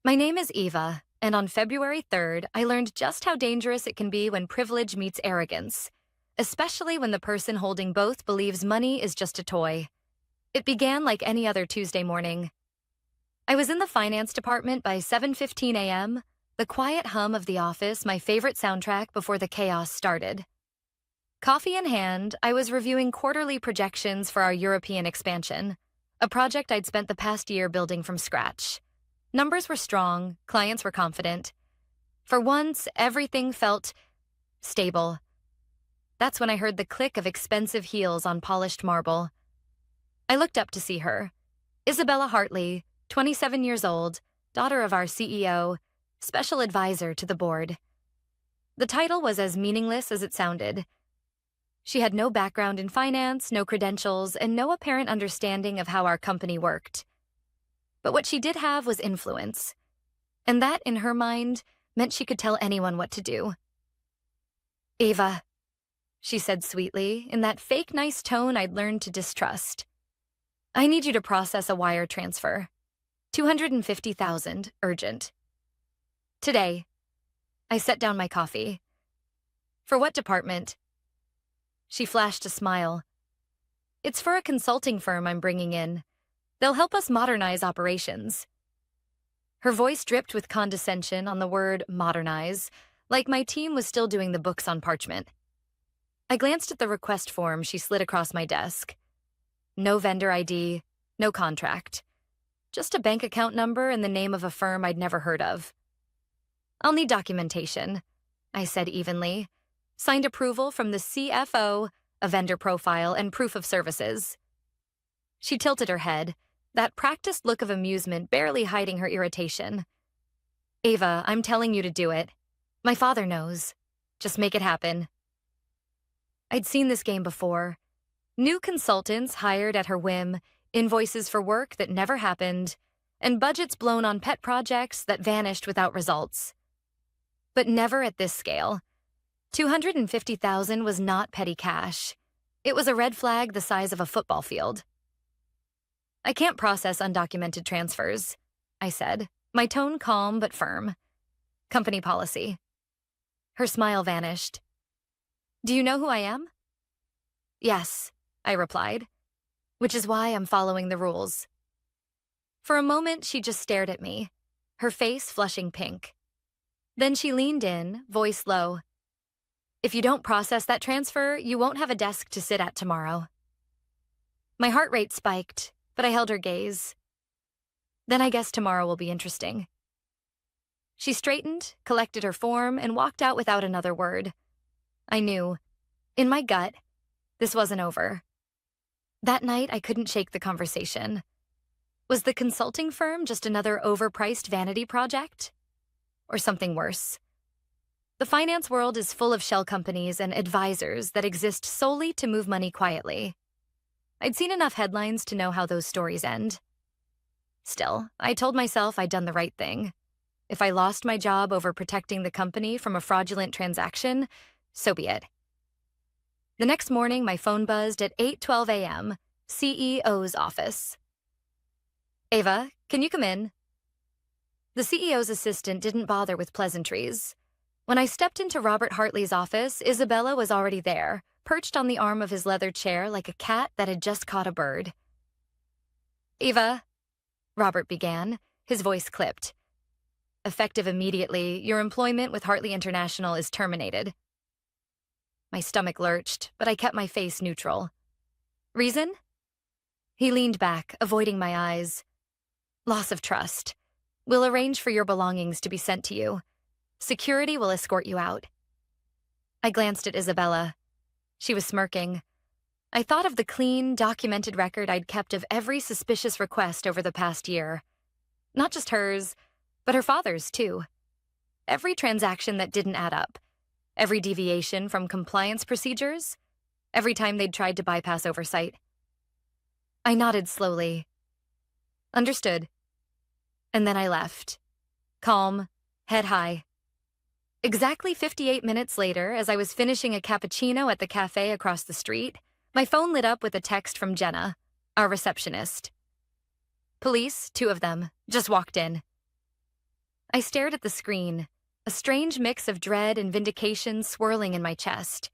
My name is Eva, and on February 3rd, I learned just how dangerous it can be when privilege meets arrogance, especially when the person holding both believes money is just a toy. It began like any other Tuesday morning. I was in the finance department by 7:15 a.m., the quiet hum of the office my favorite soundtrack before the chaos started. Coffee in hand, I was reviewing quarterly projections for our European expansion, a project I'd spent the past year building from scratch. Numbers were strong, clients were confident. For once, everything felt stable. That's when I heard the click of expensive heels on polished marble. I looked up to see her. Isabella Hartley, 27 years old, daughter of our CEO, special advisor to the board. The title was as meaningless as it sounded. She had no background in finance, no credentials, and no apparent understanding of how our company worked. But what she did have was influence. And that, in her mind, meant she could tell anyone what to do. "Ava," she said sweetly, in that fake nice tone I'd learned to distrust. "I need you to process a wire transfer. 250,000, urgent. Today." I set down my coffee. "For what department?" She flashed a smile. "It's for a consulting firm I'm bringing in. They'll help us modernize operations." Her voice dripped with condescension on the word modernize, like my team was still doing the books on parchment. I glanced at the request form she slid across my desk. No vendor ID, no contract. Just a bank account number and the name of a firm I'd never heard of. "I'll need documentation," I said evenly. "Signed approval from the CFO, a vendor profile, and proof of services." She tilted her head, that practiced look of amusement barely hiding her irritation. "Ava, I'm telling you to do it. My father knows. Just make it happen." I'd seen this game before. New consultants hired at her whim, invoices for work that never happened, and budgets blown on pet projects that vanished without results. But never at this scale. 250,000 was not petty cash. It was a red flag the size of a football field. "I can't process undocumented transfers," I said, my tone calm but firm. "Company policy." Her smile vanished. "Do you know who I am?" "Yes," I replied, "which is why I'm following the rules." For a moment, she just stared at me, her face flushing pink. Then she leaned in, voice low. "If you don't process that transfer, you won't have a desk to sit at tomorrow." My heart rate spiked, but I held her gaze. "Then I guess tomorrow will be interesting." She straightened, collected her form, and walked out without another word. I knew, in my gut, this wasn't over. That night, I couldn't shake the conversation. Was the consulting firm just another overpriced vanity project? Or something worse? The finance world is full of shell companies and advisors that exist solely to move money quietly. I'd seen enough headlines to know how those stories end. Still, I told myself I'd done the right thing. If I lost my job over protecting the company from a fraudulent transaction, so be it. The next morning, my phone buzzed at 8:12 a.m., CEO's office. "Ava, can you come in?" The CEO's assistant didn't bother with pleasantries. When I stepped into Robert Hartley's office, Isabella was already there, perched on the arm of his leather chair like a cat that had just caught a bird. "Eva," Robert began, his voice clipped. "Effective immediately, your employment with Hartley International is terminated." My stomach lurched, but I kept my face neutral. "Reason?" He leaned back, avoiding my eyes. "Loss of trust. We'll arrange for your belongings to be sent to you. Security will escort you out." I glanced at Isabella. She was smirking. I thought of the clean, documented record I'd kept of every suspicious request over the past year. Not just hers, but her father's, too. Every transaction that didn't add up. Every deviation from compliance procedures. Every time they'd tried to bypass oversight. I nodded slowly. "Understood." And then I left. Calm, head high. Exactly 58 minutes later, as I was finishing a cappuccino at the cafe across the street, my phone lit up with a text from Jenna, our receptionist. "Police, 2 of them, just walked in." I stared at the screen, a strange mix of dread and vindication swirling in my chest.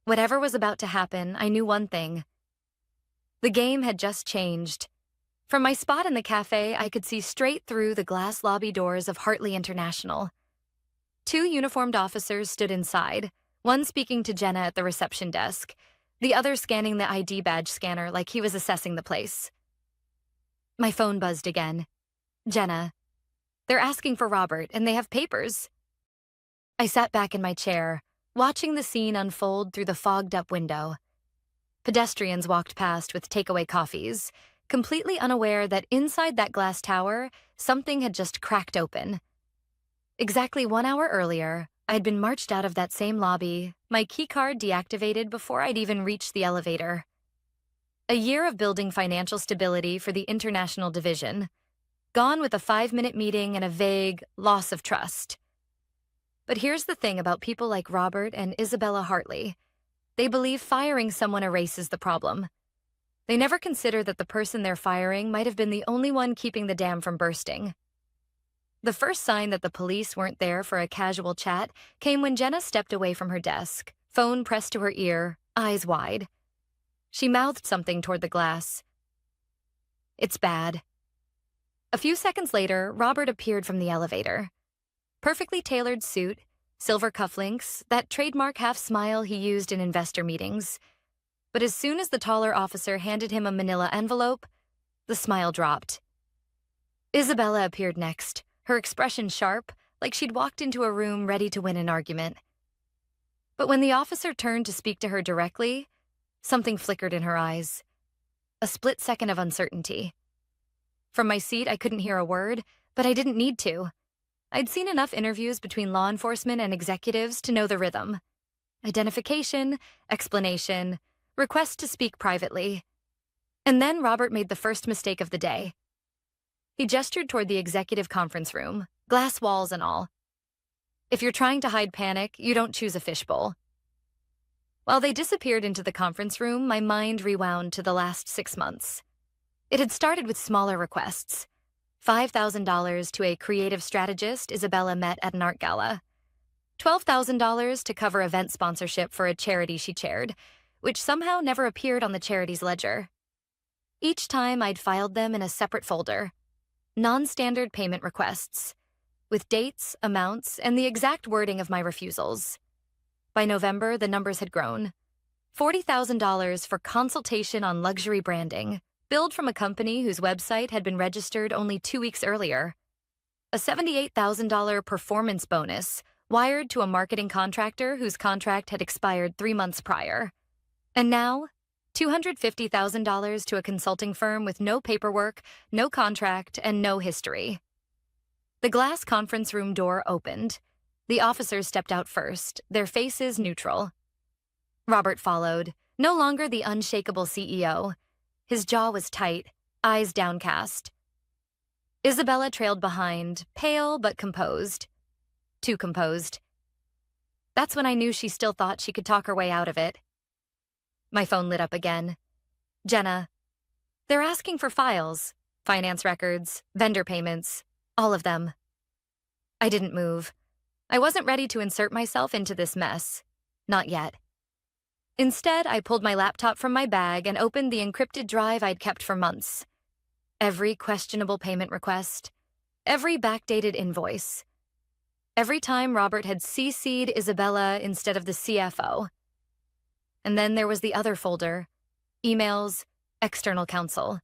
Whatever was about to happen, I knew one thing. The game had just changed. From my spot in the cafe, I could see straight through the glass lobby doors of Hartley International. Two uniformed officers stood inside, one speaking to Jenna at the reception desk, the other scanning the ID badge scanner like he was assessing the place. My phone buzzed again. Jenna. They're asking for Robert, and they have papers. I sat back in my chair, watching the scene unfold through the fogged-up window. Pedestrians walked past with takeaway coffees, completely unaware that inside that glass tower, something had just cracked open. Exactly 1 hour earlier, I had been marched out of that same lobby, my keycard deactivated before I'd even reached the elevator. A year of building financial stability for the international division, gone with a 5-minute meeting and a vague loss of trust. But here's the thing about people like Robert and Isabella Hartley. They believe firing someone erases the problem. They never consider that the person they're firing might have been the only one keeping the dam from bursting. The first sign that the police weren't there for a casual chat came when Jenna stepped away from her desk, phone pressed to her ear, eyes wide. She mouthed something toward the glass. It's bad. A few seconds later, Robert appeared from the elevator. Perfectly tailored suit, silver cufflinks, that trademark half-smile he used in investor meetings. But as soon as the taller officer handed him a manila envelope, the smile dropped. Isabella appeared next, her expression sharp, like she'd walked into a room ready to win an argument. But when the officer turned to speak to her directly, something flickered in her eyes. A split second of uncertainty. From my seat, I couldn't hear a word, but I didn't need to. I'd seen enough interviews between law enforcement and executives to know the rhythm. Identification, explanation, request to speak privately. And then Robert made the first mistake of the day. He gestured toward the executive conference room, glass walls and all. If you're trying to hide panic, you don't choose a fishbowl. While they disappeared into the conference room, my mind rewound to the last 6 months. It had started with smaller requests. $5,000 to a creative strategist Isabella met at an art gala. $12,000 to cover event sponsorship for a charity she chaired, which somehow never appeared on the charity's ledger. Each time I'd filed them in a separate folder. Non-standard payment requests, with dates, amounts, and the exact wording of my refusals. By November, the numbers had grown. $40,000 for consultation on luxury branding, billed from a company whose website had been registered only 2 weeks earlier. A $78,000 performance bonus, wired to a marketing contractor whose contract had expired 3 months prior. And now, $250,000 to a consulting firm with no paperwork, no contract, and no history. The glass conference room door opened. The officers stepped out first, their faces neutral. Robert followed, no longer the unshakable CEO. His jaw was tight, eyes downcast. Isabella trailed behind, pale but composed. Too composed. That's when I knew she still thought she could talk her way out of it. My phone lit up again. Jenna. They're asking for files, finance records, vendor payments, all of them. I didn't move. I wasn't ready to insert myself into this mess. Not yet. Instead, I pulled my laptop from my bag and opened the encrypted drive I'd kept for months. Every questionable payment request, every backdated invoice, every time Robert had CC'd Isabella instead of the CFO. And then there was the other folder, emails, external counsel.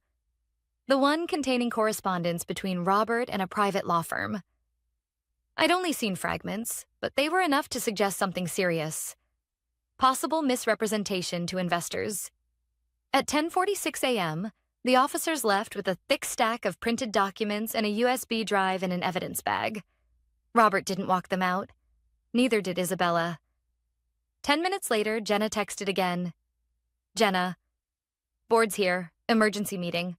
The one containing correspondence between Robert and a private law firm. I'd only seen fragments, but they were enough to suggest something serious. Possible misrepresentation to investors. At 10:46 a.m., the officers left with a thick stack of printed documents and a USB drive in an evidence bag. Robert didn't walk them out. Neither did Isabella. 10 minutes later, Jenna texted again. Jenna. Board's here. Emergency meeting.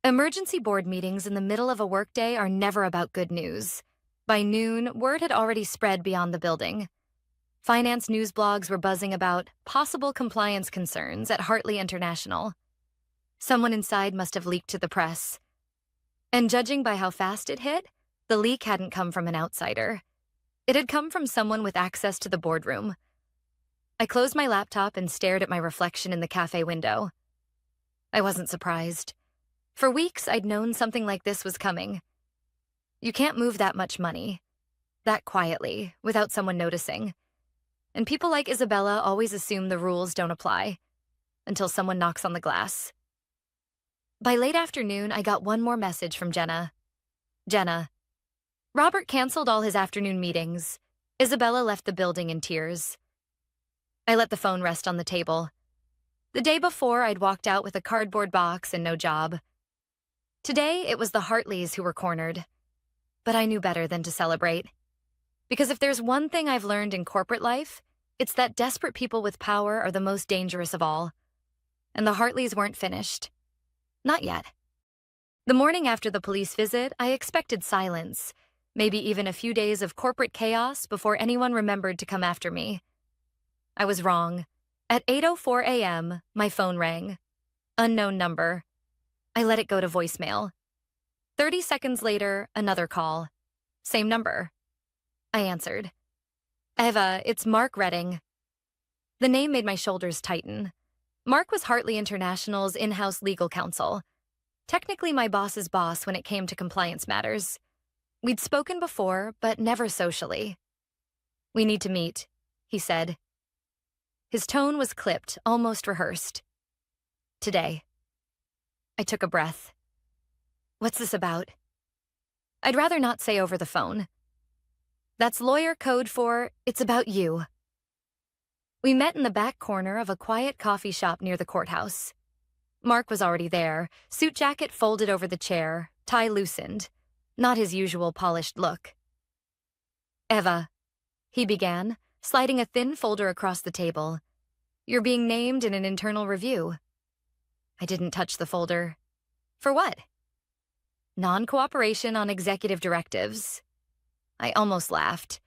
Emergency board meetings in the middle of a workday are never about good news. By noon, word had already spread beyond the building. Finance news blogs were buzzing about possible compliance concerns at Hartley International. Someone inside must have leaked to the press. And judging by how fast it hit, The leak hadn't come from an outsider. It had come from someone with access to the boardroom. I closed my laptop and stared at my reflection in the cafe window. I wasn't surprised. For weeks, I'd known something like this was coming. You can't move that much money, that quietly, without someone noticing. And people like Isabella always assume the rules don't apply, until someone knocks on the glass. By late afternoon, I got one more message from Jenna. Jenna. Robert canceled all his afternoon meetings. Isabella left the building in tears. I let the phone rest on the table. The day before, I'd walked out with a cardboard box and no job. Today, it was the Hartleys who were cornered. But I knew better than to celebrate. Because if there's one thing I've learned in corporate life, it's that desperate people with power are the most dangerous of all. And the Hartleys weren't finished. Not yet. The morning after the police visit, I expected silence, maybe even a few days of corporate chaos before anyone remembered to come after me. I was wrong. At 8:04 a.m., my phone rang. Unknown number. I let it go to voicemail. 30 seconds later, another call. Same number. I answered. Eva, it's Mark Redding. The name made my shoulders tighten. Mark was Hartley International's in-house legal counsel. Technically my boss's boss when it came to compliance matters. We'd spoken before, but never socially. We need to meet, he said. His tone was clipped, almost rehearsed. Today. I took a breath. What's this about? I'd rather not say over the phone. That's lawyer code for, it's about you. We met in the back corner of a quiet coffee shop near the courthouse. Mark was already there, suit jacket folded over the chair, tie loosened, not his usual polished look. Eva, he began, sliding a thin folder across the table. You're being named in an internal review. I didn't touch the folder. For what? Non-cooperation on executive directives. I almost laughed.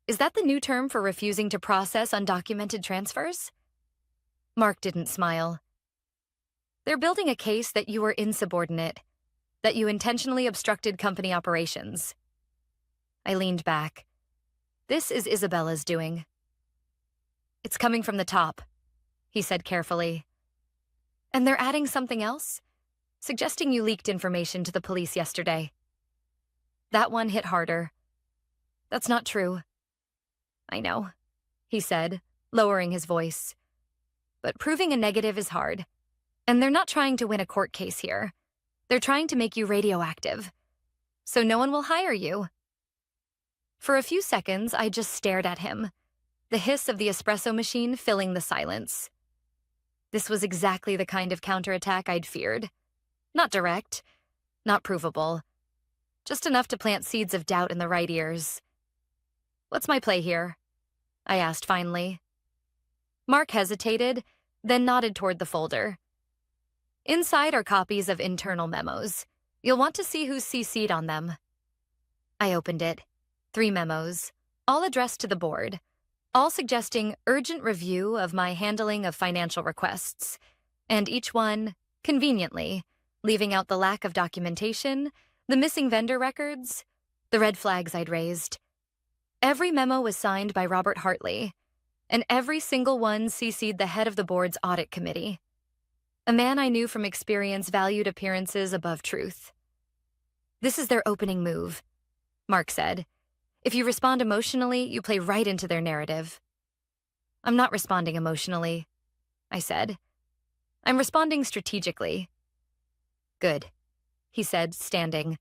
Is that the new term for refusing to process undocumented transfers? Mark didn't smile. They're building a case that you were insubordinate, that you intentionally obstructed company operations. I leaned back. This is Isabella's doing. It's coming from the top, he said carefully. And they're adding something else, suggesting you leaked information to the police yesterday. That one hit harder. That's not true. I know, he said, lowering his voice. But proving a negative is hard. And they're not trying to win a court case here. They're trying to make you radioactive. So no one will hire you. For a few seconds, I just stared at him, the hiss of the espresso machine filling the silence. This was exactly the kind of counterattack I'd feared. Not direct, not provable. Just enough to plant seeds of doubt in the right ears. What's my play here? I asked finally. Mark hesitated, then nodded toward the folder. Inside are copies of internal memos. You'll want to see who's CC'd on them. I opened it. 3 memos, all addressed to the board, all suggesting urgent review of my handling of financial requests, and each one, conveniently, leaving out the lack of documentation, the missing vendor records, the red flags I'd raised. Every memo was signed by Robert Hartley, and every single one CC'd the head of the board's audit committee. A man I knew from experience valued appearances above truth. This is their opening move, Mark said. If you respond emotionally, you play right into their narrative. I'm not responding emotionally, I said. I'm responding strategically. Good, he said, standing,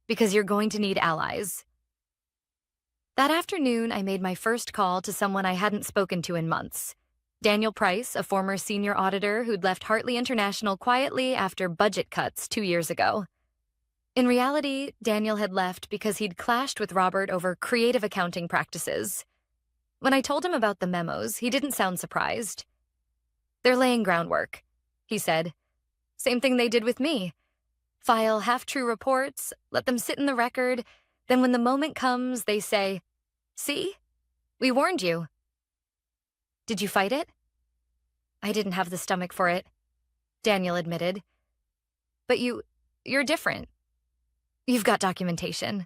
because you're going to need allies. That afternoon, I made my first call to someone I hadn't spoken to in months. Daniel Price, a former senior auditor who'd left Hartley International quietly after budget cuts 2 years ago. In reality, Daniel had left because he'd clashed with Robert over creative accounting practices. When I told him about the memos, he didn't sound surprised. They're laying groundwork, he said. Same thing they did with me. File half-true reports, let them sit in the record, then when the moment comes, they say, "See? We warned you." Did you fight it? I didn't have the stomach for it, Daniel admitted. But you're different. You've got documentation.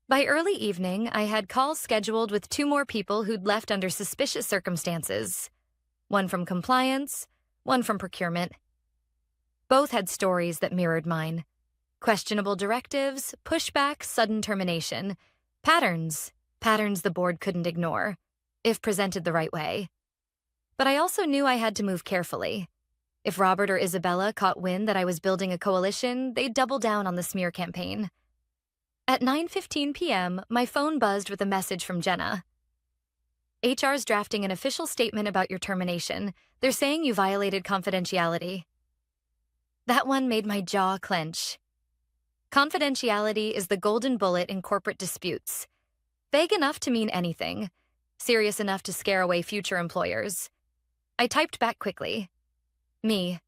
By early evening, I had calls scheduled with two more people who'd left under suspicious circumstances. One from compliance, one from procurement. Both had stories that mirrored mine. Questionable directives, pushback, sudden termination. Patterns the board couldn't ignore, if presented the right way. But I also knew I had to move carefully. If Robert or Isabella caught wind that I was building a coalition, they'd double down on the smear campaign. At 9:15 p.m., my phone buzzed with a message from Jenna. HR's drafting an official statement about your termination. They're saying you violated confidentiality. That one made my jaw clench. Confidentiality is the golden bullet in corporate disputes. Vague enough to mean anything, serious enough to scare away future employers. I typed back quickly. Me.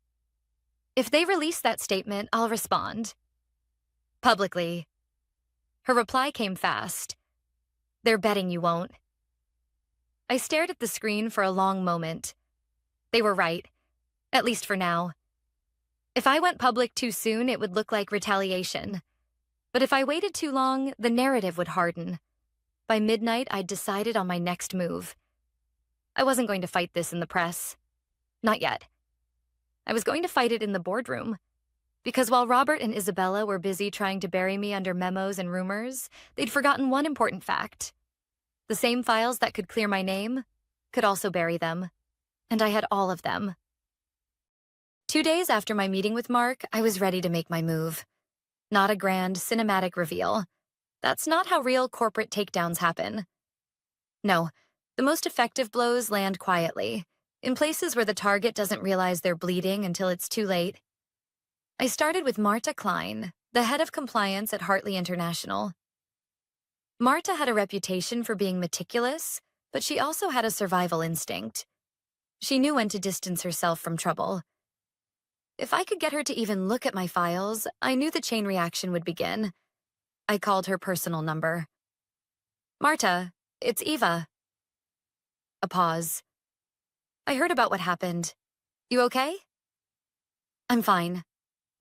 If they release that statement, I'll respond. Publicly. Her reply came fast. They're betting you won't. I stared at the screen for a long moment. They were right, at least for now. If I went public too soon, it would look like retaliation. But if I waited too long, the narrative would harden. By midnight, I'd decided on my next move. I wasn't going to fight this in the press. Not yet. I was going to fight it in the boardroom. Because while Robert and Isabella were busy trying to bury me under memos and rumors, they'd forgotten one important fact. The same files that could clear my name could also bury them. And I had all of them. 2 days after my meeting with Mark, I was ready to make my move. Not a grand, cinematic reveal. That's not how real corporate takedowns happen. No, the most effective blows land quietly, in places where the target doesn't realize they're bleeding until it's too late. I started with Marta Klein, the head of compliance at Hartley International. Marta had a reputation for being meticulous, but she also had a survival instinct. She knew when to distance herself from trouble. If I could get her to even look at my files, I knew the chain reaction would begin. I called her personal number. Marta, it's Eva. A pause. I heard about what happened. You okay? I'm fine,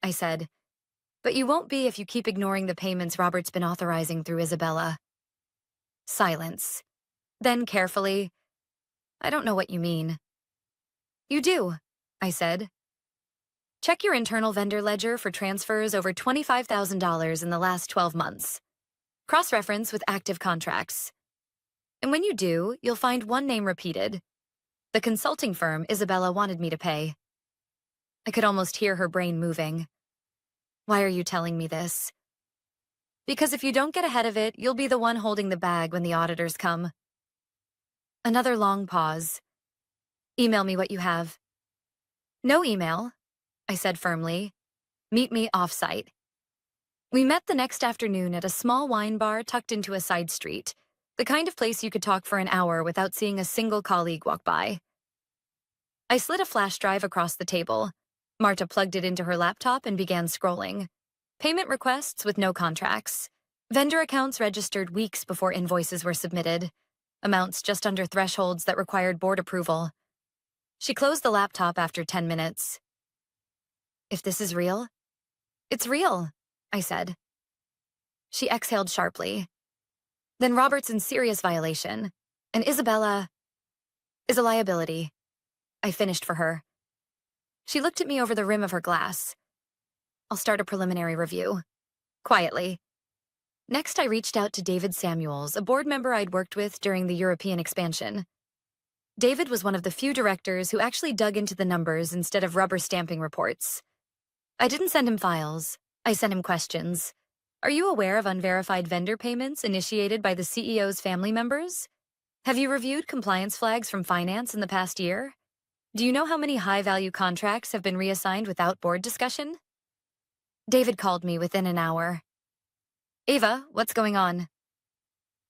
I said. But you won't be if you keep ignoring the payments Robert's been authorizing through Isabella. Silence. Then carefully, I don't know what you mean. You do, I said. Check your internal vendor ledger for transfers over $25,000 in the last 12 months. Cross-reference with active contracts. And when you do, you'll find one name repeated. The consulting firm Isabella wanted me to pay. I could almost hear her brain moving. Why are you telling me this? Because if you don't get ahead of it, you'll be the one holding the bag when the auditors come. Another long pause. Email me what you have. No email, I said firmly. Meet me off-site. We met the next afternoon at a small wine bar tucked into a side street, the kind of place you could talk for an hour without seeing a single colleague walk by. I slid a flash drive across the table. Marta plugged it into her laptop and began scrolling. Payment requests with no contracts. Vendor accounts registered weeks before invoices were submitted. Amounts just under thresholds that required board approval. She closed the laptop after 10 minutes. If this is real? It's real, I said. She exhaled sharply. Then Robert's in serious violation, and Isabella is a liability. I finished for her. She looked at me over the rim of her glass. I'll start a preliminary review. Quietly. Next, I reached out to David Samuels, a board member I'd worked with during the European expansion. David was one of the few directors who actually dug into the numbers instead of rubber stamping reports. I didn't send him files. I sent him questions. Are you aware of unverified vendor payments initiated by the CEO's family members? Have you reviewed compliance flags from finance in the past year? Do you know how many high-value contracts have been reassigned without board discussion? David called me within an hour. Ava, what's going on?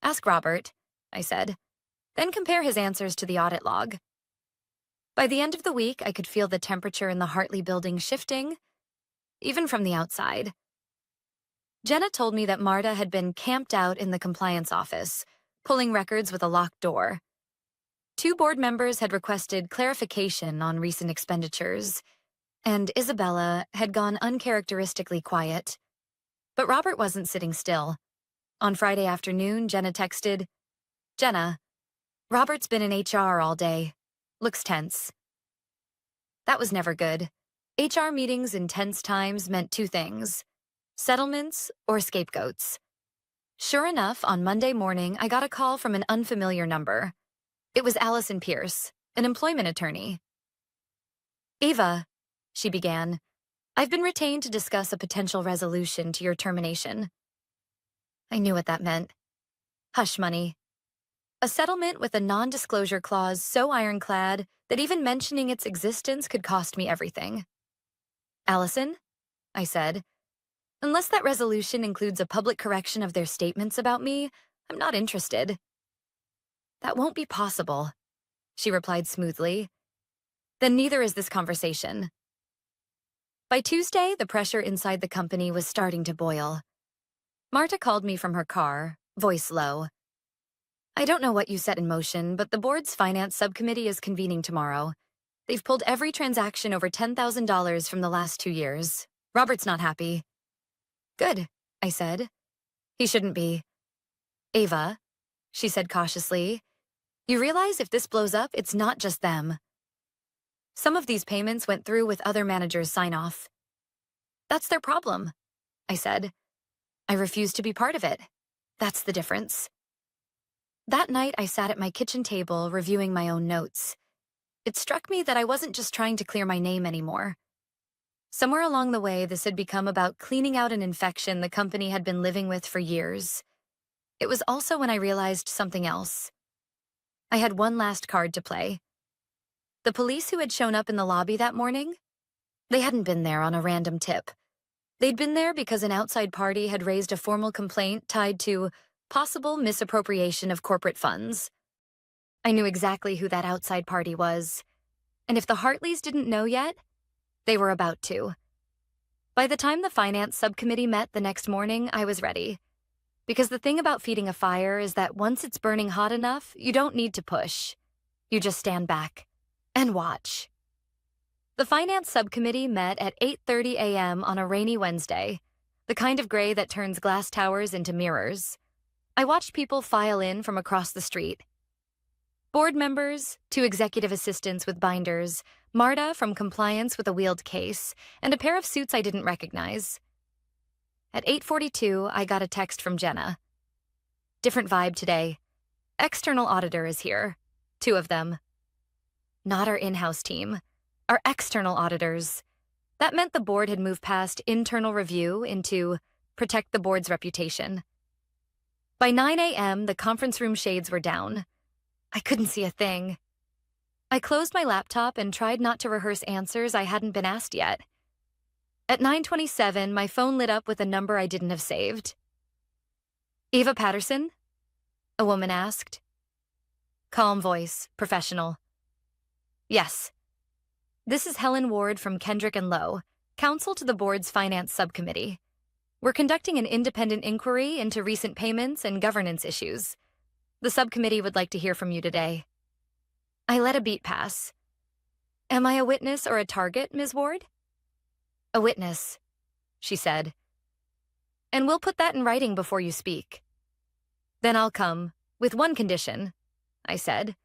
Ask Robert, I said. Then compare his answers to the audit log. By the end of the week, I could feel the temperature in the Hartley building shifting, even from the outside. Jenna told me that Marta had been camped out in the compliance office, pulling records with a locked door. 2 board members had requested clarification on recent expenditures, and Isabella had gone uncharacteristically quiet. But Robert wasn't sitting still. On Friday afternoon, Jenna texted, Jenna, Robert's been in HR all day. Looks tense. That was never good. HR meetings in tense times meant two things: settlements or scapegoats. Sure enough, on Monday morning, I got a call from an unfamiliar number. It was Allison Pierce, an employment attorney. Eva, she began, I've been retained to discuss a potential resolution to your termination. I knew what that meant. Hush money. A settlement with a non-disclosure clause so ironclad that even mentioning its existence could cost me everything. Allison, I said, unless that resolution includes a public correction of their statements about me, I'm not interested. That won't be possible, she replied smoothly. Then neither is this conversation. By Tuesday, the pressure inside the company was starting to boil. Marta called me from her car, voice low. I don't know what you set in motion, but the board's finance subcommittee is convening tomorrow. They've pulled every transaction over $10,000 from the last 2 years. Robert's not happy. Good, I said. He shouldn't be. Ava, she said cautiously, you realize if this blows up, it's not just them. Some of these payments went through with other managers' sign-off. That's their problem, I said. I refuse to be part of it. That's the difference. That night, I sat at my kitchen table reviewing my own notes. It struck me that I wasn't just trying to clear my name anymore. Somewhere along the way, this had become about cleaning out an infection the company had been living with for years. It was also when I realized something else. I had one last card to play. The police who had shown up in the lobby that morning, they hadn't been there on a random tip. They'd been there because an outside party had raised a formal complaint tied to possible misappropriation of corporate funds. I knew exactly who that outside party was, and if the Hartleys didn't know yet, they were about to. By the time the finance subcommittee met the next morning, I was ready. Because the thing about feeding a fire is that once it's burning hot enough, you don't need to push. You just stand back and watch. The finance subcommittee met at 8:30 a.m. on a rainy Wednesday, the kind of gray that turns glass towers into mirrors. I watched people file in from across the street. Board members, 2 executive assistants with binders, Marta from compliance with a wheeled case, and a pair of suits I didn't recognize. At 8:42, I got a text from Jenna. Different vibe today. External auditor is here. 2 of them. Not our in-house team. Our external auditors. That meant the board had moved past internal review into protect the board's reputation. By 9 a.m., the conference room shades were down. I couldn't see a thing. I closed my laptop and tried not to rehearse answers I hadn't been asked yet. At 9:27, my phone lit up with a number I didn't have saved. Eva Patterson? A woman asked. Calm voice, professional. Yes. This is Helen Ward from Kendrick and Lowe, counsel to the board's finance subcommittee. We're conducting an independent inquiry into recent payments and governance issues. The subcommittee would like to hear from you today. I let a beat pass. Am I a witness or a target, Ms. Ward? A witness, she said. And we'll put that in writing before you speak. Then I'll come, with one condition, I said.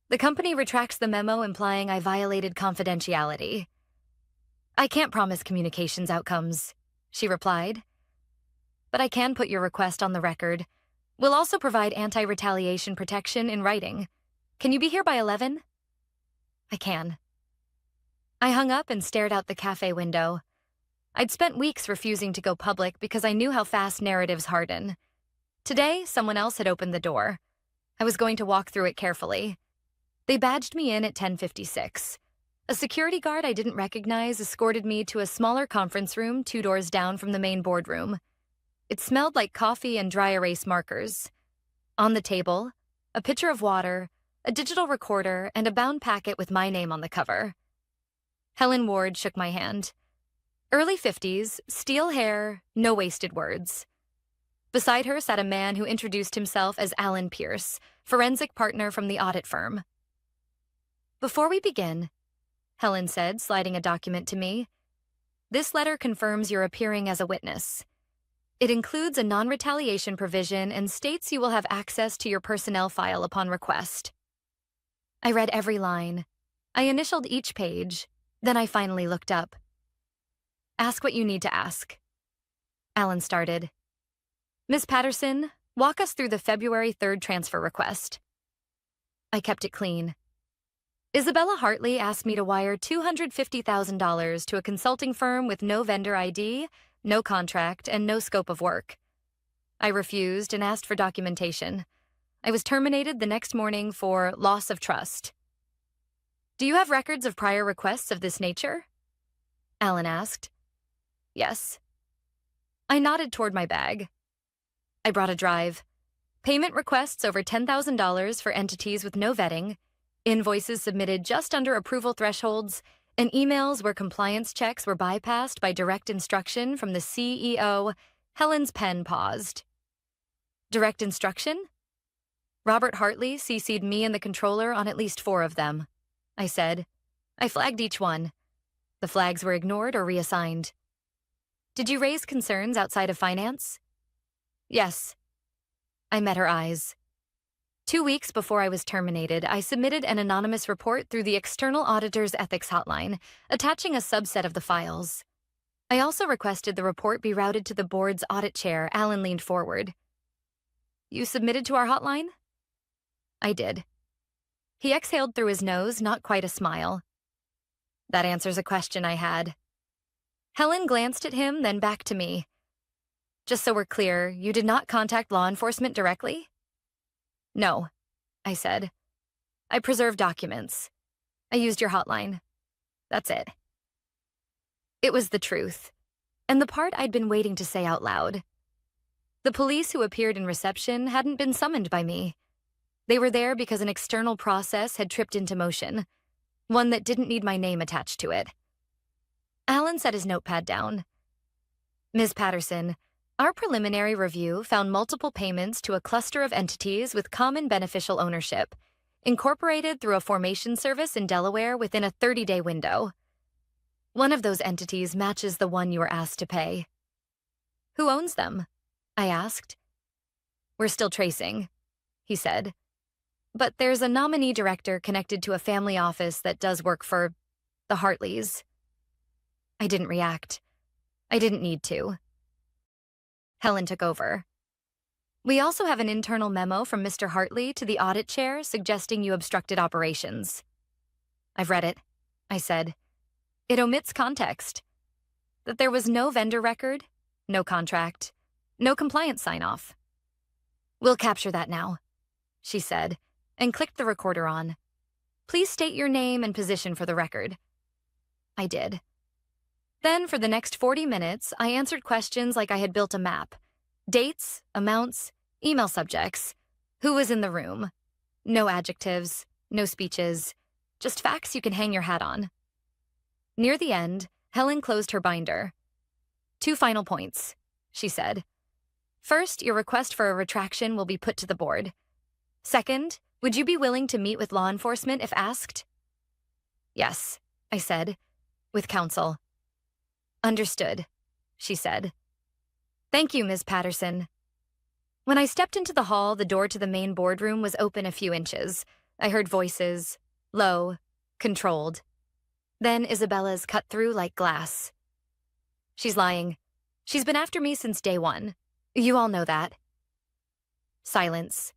The company retracts the memo implying I violated confidentiality. I can't promise communications outcomes, she replied. But I can put your request on the record. We'll also provide anti-retaliation protection in writing. Can you be here by 11? I can. I hung up and stared out the cafe window. I'd spent weeks refusing to go public because I knew how fast narratives harden. Today, someone else had opened the door. I was going to walk through it carefully. They badged me in at 10:56. A security guard I didn't recognize escorted me to a smaller conference room 2 doors down from the main boardroom. It smelled like coffee and dry erase markers. On the table, a pitcher of water, a digital recorder, and a bound packet with my name on the cover. Helen Ward shook my hand. Early 50s, steel hair, no wasted words. Beside her sat a man who introduced himself as Alan Pierce, forensic partner from the audit firm. Before we begin, Helen said, sliding a document to me, this letter confirms you're appearing as a witness. It includes a non-retaliation provision and states you will have access to your personnel file upon request. I read every line. I initialed each page. Then I finally looked up. Ask what you need to ask. Alan started. Ms. Patterson, walk us through the February 3rd transfer request. I kept it clean. Isabella Hartley asked me to wire $250,000 to a consulting firm with no vendor ID, no contract, and no scope of work. I refused and asked for documentation. I was terminated the next morning for loss of trust. Do you have records of prior requests of this nature? Alan asked. Yes. I nodded toward my bag. I brought a drive. Payment requests over $10,000 for entities with no vetting, invoices submitted just under approval thresholds, and emails where compliance checks were bypassed by direct instruction from the CEO. Helen's pen paused. Direct instruction? Robert Hartley CC'd me and the controller on at least 4 of them, I said. I flagged each one. The flags were ignored or reassigned. Did you raise concerns outside of finance? Yes. I met her eyes. 2 weeks before I was terminated, I submitted an anonymous report through the external auditor's ethics hotline, attaching a subset of the files. I also requested the report be routed to the board's audit chair. Alan leaned forward. You submitted to our hotline? I did. He exhaled through his nose, not quite a smile. That answers a question I had. Helen glanced at him, then back to me. Just so we're clear, you did not contact law enforcement directly? No, I said. I preserved documents. I used your hotline. That's it. It was the truth, and the part I'd been waiting to say out loud. The police who appeared in reception hadn't been summoned by me. They were there because an external process had tripped into motion, one that didn't need my name attached to it. Alan set his notepad down. Ms. Patterson, our preliminary review found multiple payments to a cluster of entities with common beneficial ownership, incorporated through a formation service in Delaware within a 30-day window. One of those entities matches the one you were asked to pay. Who owns them? I asked. We're still tracing, he said. But there's a nominee director connected to a family office that does work for the Hartleys. I didn't react. I didn't need to. Helen took over. We also have an internal memo from Mr. Hartley to the audit chair suggesting you obstructed operations. I've read it, I said. It omits context. That there was no vendor record, no contract, no compliance sign-off. We'll capture that now, she said, and clicked the recorder on. Please state your name and position for the record. I did. Then, for the next 40 minutes, I answered questions like I had built a map. Dates, amounts, email subjects, who was in the room. No adjectives, no speeches, just facts you can hang your hat on. Near the end, Helen closed her binder. 2 final points, she said. First, your request for a retraction will be put to the board. Second, would you be willing to meet with law enforcement if asked? Yes, I said, with counsel. Understood, she said. Thank you, Ms. Patterson. When I stepped into the hall, the door to the main boardroom was open a few inches. I heard voices, low, controlled. Then Isabella's cut through like glass. She's lying. She's been after me since day 1. You all know that. Silence.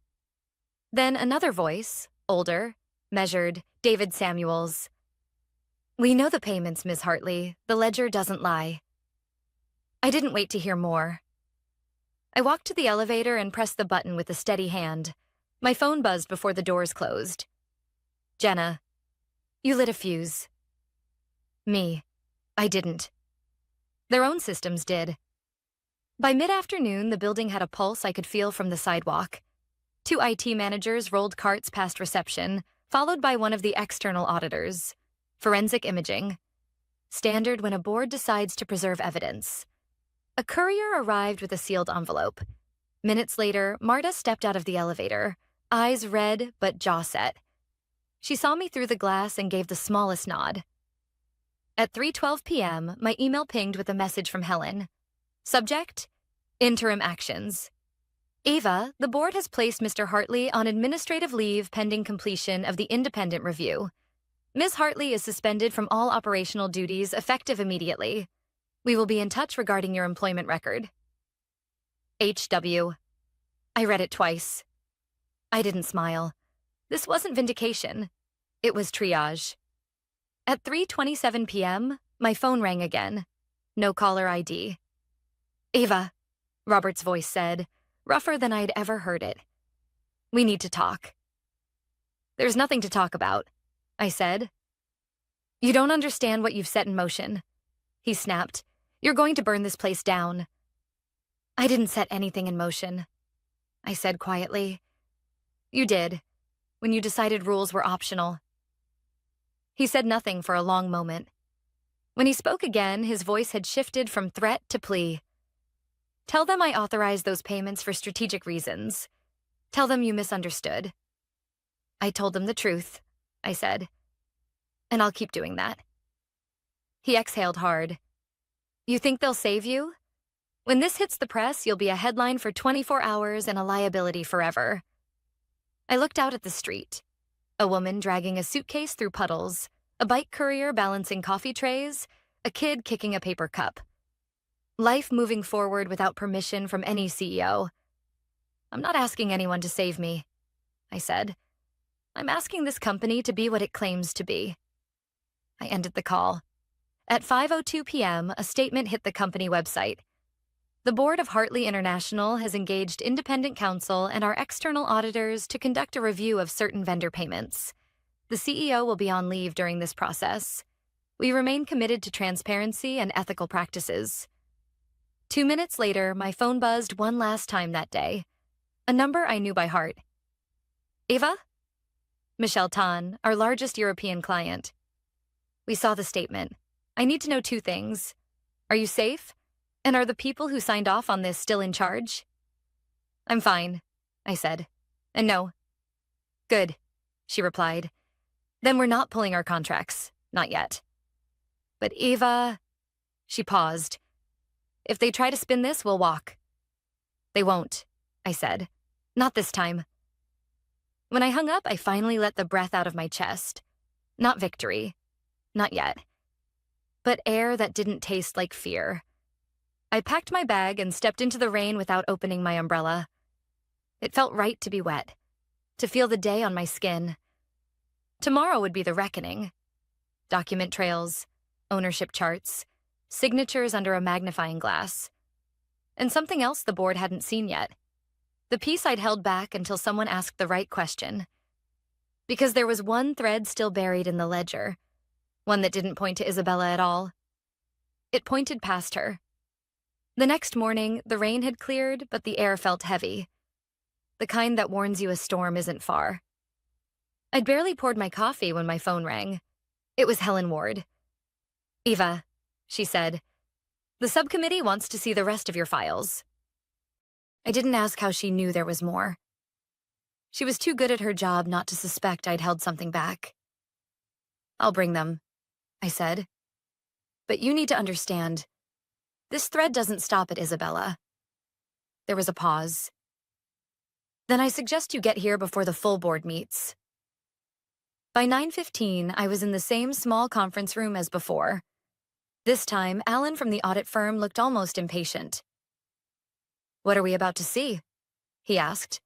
Then another voice, older, measured, David Samuels. We know the payments, Ms. Hartley. The ledger doesn't lie. I didn't wait to hear more. I walked to the elevator and pressed the button with a steady hand. My phone buzzed before the doors closed. Jenna, you lit a fuse. Me. I didn't. Their own systems did. By mid-afternoon, the building had a pulse I could feel from the sidewalk. 2 IT managers rolled carts past reception, followed by one of the external auditors. Forensic imaging. Standard when a board decides to preserve evidence. A courier arrived with a sealed envelope. Minutes later, Marta stepped out of the elevator, eyes red but jaw set. She saw me through the glass and gave the smallest nod. At 3:12 p.m., my email pinged with a message from Helen. Subject, Interim actions. Ava, the board has placed Mr. Hartley on administrative leave pending completion of the independent review. Ms. Hartley is suspended from all operational duties effective immediately. We will be in touch regarding your employment record. HW. I read it twice. I didn't smile. This wasn't vindication. It was triage. At 3:27 p.m., my phone rang again. No caller ID. Ava, Robert's voice said, rougher than I'd ever heard it. We need to talk. There's nothing to talk about, I said. You don't understand what you've set in motion, he snapped. You're going to burn this place down. I didn't set anything in motion, I said quietly. You did, when you decided rules were optional. He said nothing for a long moment. When he spoke again, his voice had shifted from threat to plea. Tell them I authorized those payments for strategic reasons. Tell them you misunderstood. I told them the truth, I said. And I'll keep doing that. He exhaled hard. You think they'll save you? When this hits the press, you'll be a headline for 24 hours and a liability forever. I looked out at the street. A woman dragging a suitcase through puddles, a bike courier balancing coffee trays, a kid kicking a paper cup. Life moving forward without permission from any CEO. I'm not asking anyone to save me, I said. I'm asking this company to be what it claims to be. I ended the call. At 5:02 p.m., a statement hit the company website. The board of Hartley International has engaged independent counsel and our external auditors to conduct a review of certain vendor payments. The CEO will be on leave during this process. We remain committed to transparency and ethical practices. 2 minutes later, my phone buzzed one last time that day. A number I knew by heart. Ava? Michelle Tan, our largest European client. We saw the statement. I need to know 2 things. Are you safe? And are the people who signed off on this still in charge? I'm fine, I said. And no. Good, she replied. Then we're not pulling our contracts. Not yet. But Ava... She paused. If they try to spin this, we'll walk. They won't, I said. Not this time. When I hung up, I finally let the breath out of my chest. Not victory. Not yet. But air that didn't taste like fear. I packed my bag and stepped into the rain without opening my umbrella. It felt right to be wet, to feel the day on my skin. Tomorrow would be the reckoning. Document trails, ownership charts, signatures under a magnifying glass. And something else the board hadn't seen yet. The piece I'd held back until someone asked the right question. Because there was one thread still buried in the ledger, one that didn't point to Isabella at all. It pointed past her. The next morning, the rain had cleared, but the air felt heavy. The kind that warns you a storm isn't far. I'd barely poured my coffee when my phone rang. It was Helen Ward. Eva, she said, the subcommittee wants to see the rest of your files. I didn't ask how she knew there was more. She was too good at her job not to suspect I'd held something back. I'll bring them, I said. But you need to understand, this thread doesn't stop at Isabella. There was a pause. Then I suggest you get here before the full board meets. By 9:15, I was in the same small conference room as before. This time, Alan from the audit firm looked almost impatient. What are we about to see? He asked.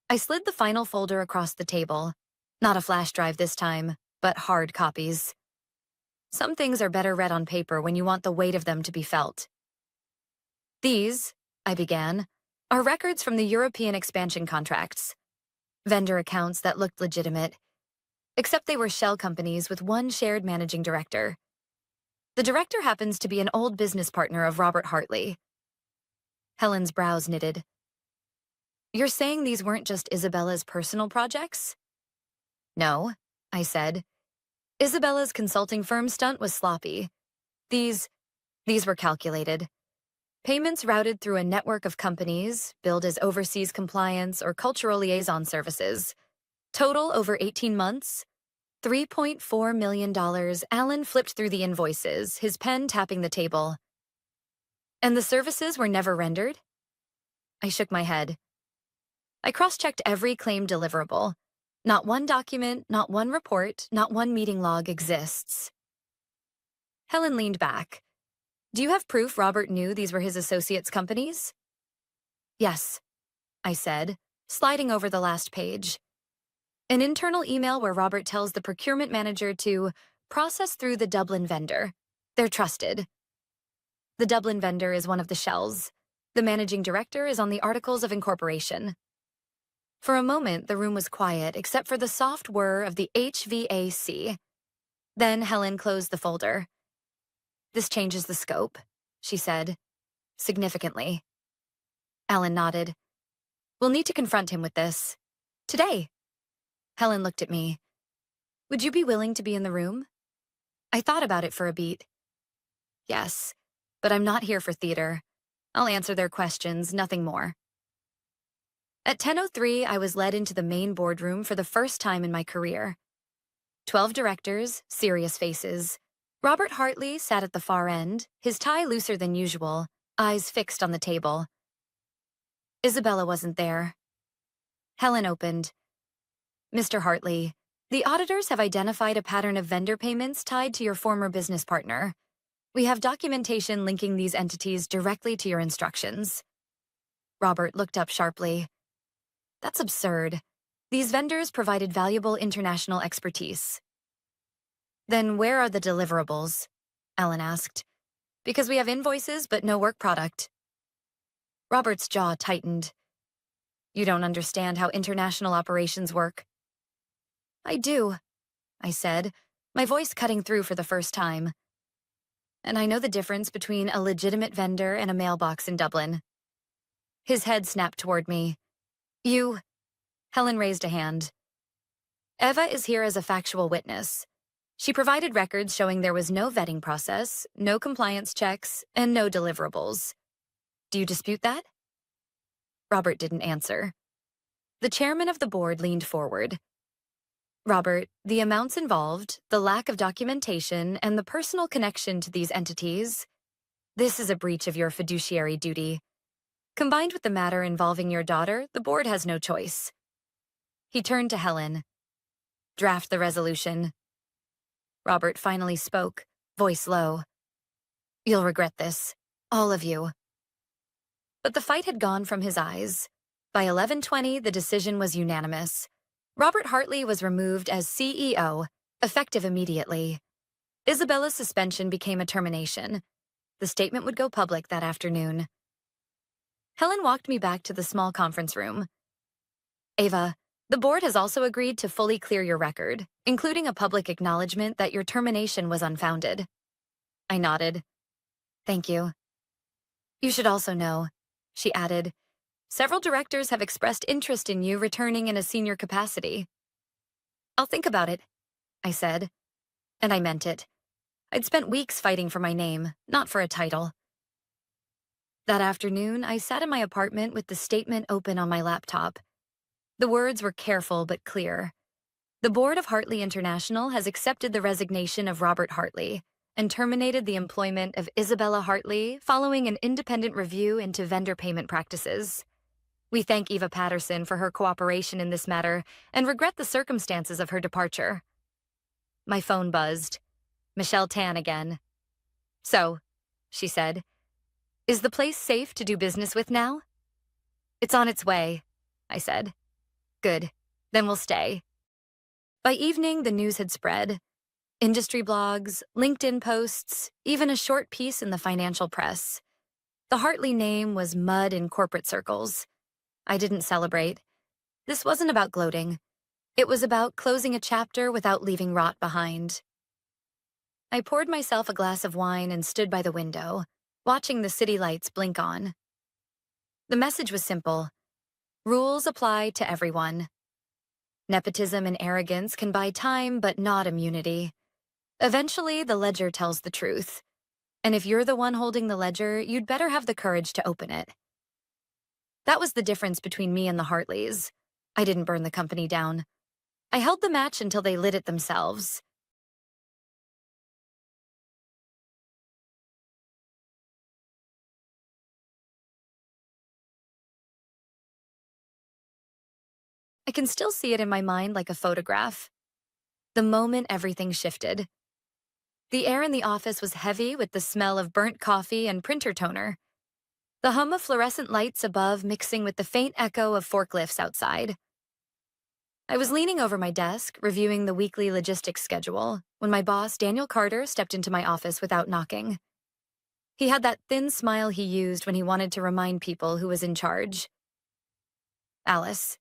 I slid the final folder across the table. Not a flash drive this time, but hard copies. Some things are better read on paper when you want the weight of them to be felt. These, I began, are records from the European expansion contracts. Vendor accounts that looked legitimate, except they were shell companies with one shared managing director. The director happens to be an old business partner of Robert Hartley. Helen's brows knitted. You're saying these weren't just Isabella's personal projects? No, I said. Isabella's consulting firm stunt was sloppy. These were calculated. Payments routed through a network of companies, billed as overseas compliance or cultural liaison services. Total over 18 months, $3.4 million. Alan flipped through the invoices, his pen tapping the table. And the services were never rendered? I shook my head. I cross-checked every claimed deliverable. Not one document, not one report, not one meeting log exists. Helen leaned back. Do you have proof Robert knew these were his associates' companies? Yes, I said, sliding over the last page. An internal email where Robert tells the procurement manager to process through the Dublin vendor. They're trusted. The Dublin vendor is one of the shells. The managing director is on the Articles of Incorporation. For a moment, the room was quiet except for the soft whir of the HVAC. Then Helen closed the folder. This changes the scope, she said, significantly. Alan nodded. We'll need to confront him with this. Today. Helen looked at me. Would you be willing to be in the room? I thought about it for a beat. Yes, but I'm not here for theater. I'll answer their questions, nothing more. At 10:03, I was led into the main boardroom for the first time in my career. 12 directors, serious faces. Robert Hartley sat at the far end, his tie looser than usual, eyes fixed on the table. Isabella wasn't there. Helen opened. Mr. Hartley, the auditors have identified a pattern of vendor payments tied to your former business partner. We have documentation linking these entities directly to your instructions. Robert looked up sharply. That's absurd. These vendors provided valuable international expertise. Then where are the deliverables? Alan asked. Because we have invoices but no work product. Robert's jaw tightened. You don't understand how international operations work. I do, I said, my voice cutting through for the first time. And I know the difference between a legitimate vendor and a mailbox in Dublin. His head snapped toward me. You... Helen raised a hand. Eva is here as a factual witness. She provided records showing there was no vetting process, no compliance checks, and no deliverables. Do you dispute that? Robert didn't answer. The chairman of the board leaned forward. Robert, the amounts involved, the lack of documentation, and the personal connection to these entities, this is a breach of your fiduciary duty. Combined with the matter involving your daughter, the board has no choice. He turned to Helen. Draft the resolution. Robert finally spoke, voice low. You'll regret this, all of you. But the fight had gone from his eyes. By 11:20, the decision was unanimous. Robert Hartley was removed as CEO, effective immediately. Isabella's suspension became a termination. The statement would go public that afternoon. Helen walked me back to the small conference room. Ava, the board has also agreed to fully clear your record, including a public acknowledgement that your termination was unfounded. I nodded. Thank you. You should also know, she added, several directors have expressed interest in you returning in a senior capacity. I'll think about it, I said. And I meant it. I'd spent weeks fighting for my name, not for a title. That afternoon, I sat in my apartment with the statement open on my laptop. The words were careful but clear. The board of Hartley International has accepted the resignation of Robert Hartley and terminated the employment of Isabella Hartley following an independent review into vendor payment practices. We thank Eva Patterson for her cooperation in this matter and regret the circumstances of her departure. My phone buzzed. Michelle Tan again. So, she said, is the place safe to do business with now? It's on its way, I said. Good, then we'll stay. By evening, the news had spread. Industry blogs, LinkedIn posts, even a short piece in the financial press. The Hartley name was mud in corporate circles. I didn't celebrate. This wasn't about gloating. It was about closing a chapter without leaving rot behind. I poured myself a glass of wine and stood by the window, watching the city lights blink on. The message was simple. Rules apply to everyone. Nepotism and arrogance can buy time but not immunity. Eventually, the ledger tells the truth. And if you're the one holding the ledger, you'd better have the courage to open it. That was the difference between me and the Hartleys. I didn't burn the company down. I held the match until they lit it themselves. I can still see it in my mind like a photograph. The moment everything shifted. The air in the office was heavy with the smell of burnt coffee and printer toner. The hum of fluorescent lights above mixing with the faint echo of forklifts outside. I was leaning over my desk, reviewing the weekly logistics schedule, when my boss, Daniel Carter, stepped into my office without knocking. He had that thin smile he used when he wanted to remind people who was in charge. "Alice,"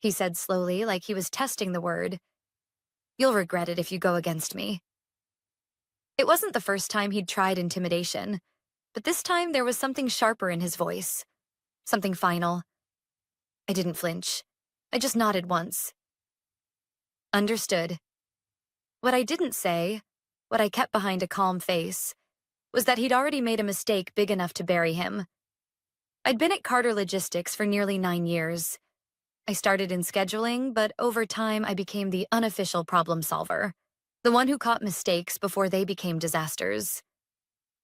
he said slowly, like he was testing the word, "you'll regret it if you go against me." It wasn't the first time he'd tried intimidation, but this time there was something sharper in his voice, something final. I didn't flinch. I just nodded once. Understood. What I didn't say, what I kept behind a calm face, was that he'd already made a mistake big enough to bury him. I'd been at Carter Logistics for nearly 9 years. I started in scheduling, but over time I became the unofficial problem solver, the one who caught mistakes before they became disasters.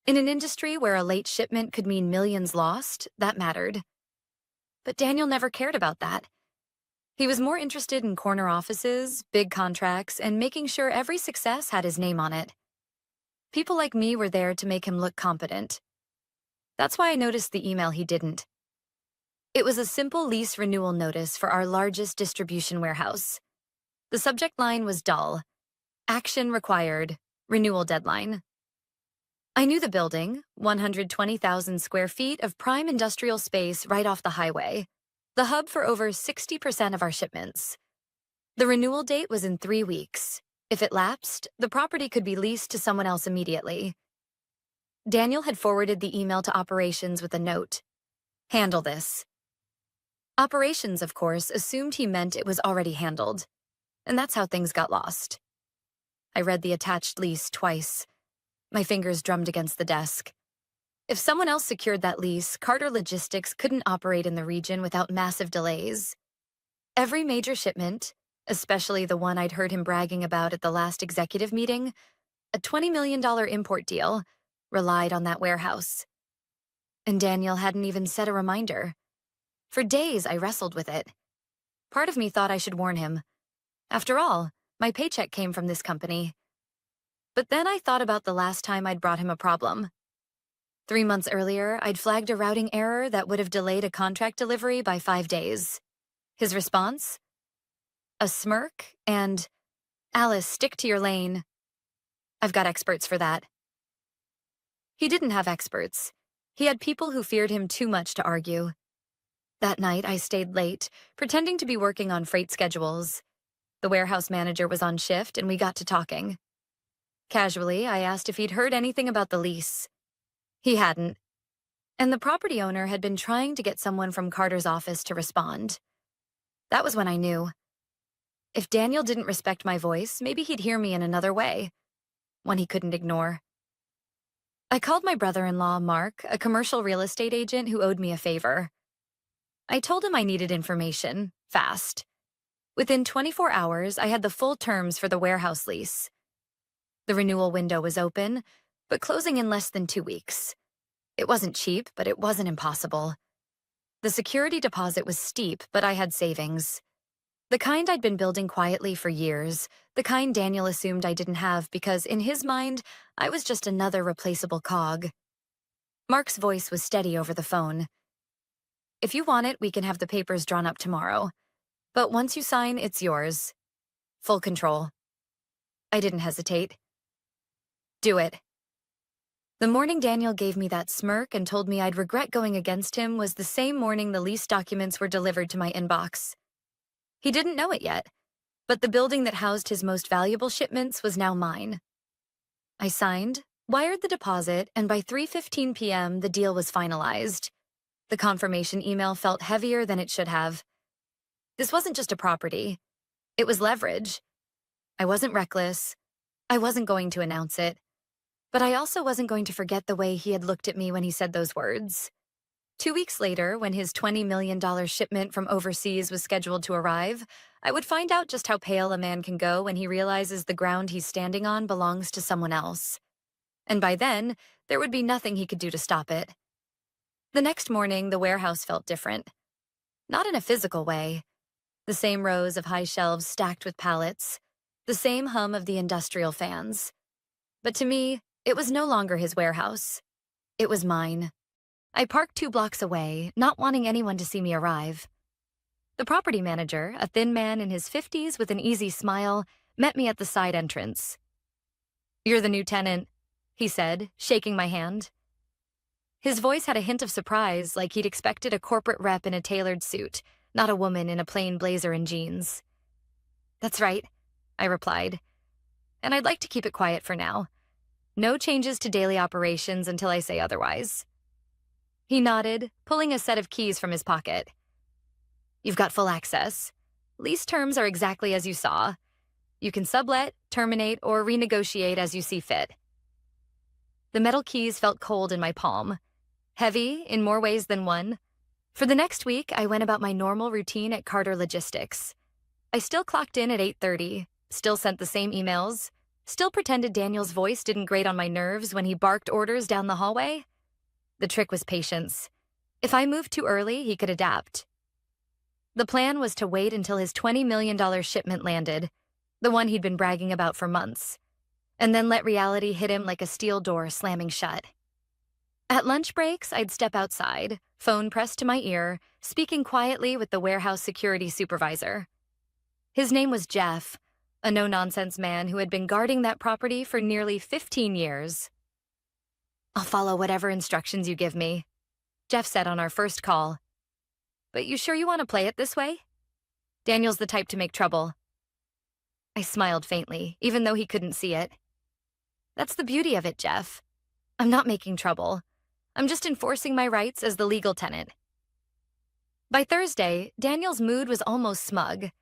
In an industry where a late shipment could mean millions lost, that mattered. But Daniel never cared about that. He was more interested in corner offices, big contracts, and making sure every success had his name on it. People like me were there to make him look competent. That's why I noticed the email he didn't. It was a simple lease renewal notice for our largest distribution warehouse. The subject line was dull. Action required. Renewal deadline. I knew the building, 120,000 square feet of prime industrial space right off the highway, the hub for over 60% of our shipments. The renewal date was in 3 weeks. If it lapsed, the property could be leased to someone else immediately. Daniel had forwarded the email to operations with a note. Handle this. Operations, of course, assumed he meant it was already handled, and that's how things got lost. I read the attached lease twice. My fingers drummed against the desk. If someone else secured that lease, Carter Logistics couldn't operate in the region without massive delays. Every major shipment, especially the one I'd heard him bragging about at the last executive meeting, a $20 million import deal, relied on that warehouse. And Daniel hadn't even set a reminder. For days, I wrestled with it. Part of me thought I should warn him. After all, my paycheck came from this company. But then I thought about the last time I'd brought him a problem. 3 months earlier, I'd flagged a routing error that would have delayed a contract delivery by 5 days. His response? A smirk and, "Alice, stick to your lane. I've got experts for that." He didn't have experts. He had people who feared him too much to argue. That night, I stayed late, pretending to be working on freight schedules. The warehouse manager was on shift, and we got to talking. Casually, I asked if he'd heard anything about the lease. He hadn't. And the property owner had been trying to get someone from Carter's office to respond. That was when I knew. If Daniel didn't respect my voice, maybe he'd hear me in another way, one he couldn't ignore. I called my brother-in-law, Mark, a commercial real estate agent who owed me a favor. I told him I needed information, fast. Within 24 hours, I had the full terms for the warehouse lease. The renewal window was open, but closing in less than 2 weeks. It wasn't cheap, but it wasn't impossible. The security deposit was steep, but I had savings. The kind I'd been building quietly for years, the kind Daniel assumed I didn't have because, in his mind, I was just another replaceable cog. Mark's voice was steady over the phone. "If you want it, we can have the papers drawn up tomorrow. But once you sign, it's yours. Full control." I didn't hesitate. "Do it." The morning Daniel gave me that smirk and told me I'd regret going against him was the same morning the lease documents were delivered to my inbox. He didn't know it yet, but the building that housed his most valuable shipments was now mine. I signed, wired the deposit, and by 3:15 p.m., the deal was finalized. The confirmation email felt heavier than it should have. This wasn't just a property. It was leverage. I wasn't reckless. I wasn't going to announce it. But I also wasn't going to forget the way he had looked at me when he said those words. 2 weeks later, when his $20 million shipment from overseas was scheduled to arrive, I would find out just how pale a man can go when he realizes the ground he's standing on belongs to someone else. And by then, there would be nothing he could do to stop it. The next morning, the warehouse felt different. Not in a physical way. The same rows of high shelves stacked with pallets, the same hum of the industrial fans. But to me, it was no longer his warehouse. It was mine. I parked 2 blocks away, not wanting anyone to see me arrive. The property manager, a thin man in his 50s with an easy smile, met me at the side entrance. "You're the new tenant," he said, shaking my hand. His voice had a hint of surprise, like he'd expected a corporate rep in a tailored suit, not a woman in a plain blazer and jeans. "That's right," I replied. "And I'd like to keep it quiet for now. No changes to daily operations until I say otherwise." He nodded, pulling a set of keys from his pocket. "You've got full access. Lease terms are exactly as you saw. You can sublet, terminate, or renegotiate as you see fit." The metal keys felt cold in my palm, heavy in more ways than one. For the next week, I went about my normal routine at Carter Logistics. I still clocked in at 8:30, still sent the same emails, still pretended Daniel's voice didn't grate on my nerves when he barked orders down the hallway. The trick was patience. If I moved too early, he could adapt. The plan was to wait until his $20 million shipment landed, the one he'd been bragging about for months, and then let reality hit him like a steel door slamming shut. At lunch breaks, I'd step outside, phone pressed to my ear, speaking quietly with the warehouse security supervisor. His name was Jeff, a no-nonsense man who had been guarding that property for nearly 15 years. "I'll follow whatever instructions you give me," Jeff said on our first call. "But you sure you want to play it this way? Daniel's the type to make trouble." I smiled faintly, even though he couldn't see it. "That's the beauty of it, Jeff. I'm not making trouble. I'm just enforcing my rights as the legal tenant." By Thursday, Daniel's mood was almost smug.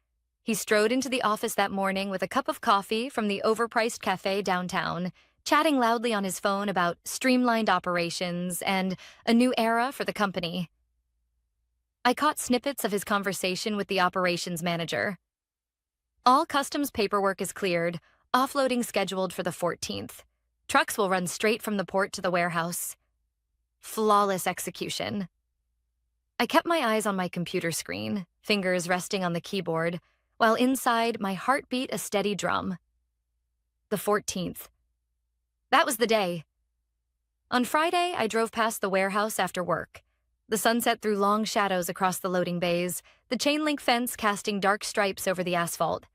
He strode into the office that morning with a cup of coffee from the overpriced cafe downtown, chatting loudly on his phone about streamlined operations and a new era for the company. I caught snippets of his conversation with the operations manager. "All customs paperwork is cleared, offloading scheduled for the 14th. Trucks will run straight from the port to the warehouse." Flawless execution. I kept my eyes on my computer screen, fingers resting on the keyboard, while inside my heart beat a steady drum. The 14th. That was the day. On Friday, I drove past the warehouse after work. The sunset threw long shadows across the loading bays, the chain-link fence casting dark stripes over the asphalt.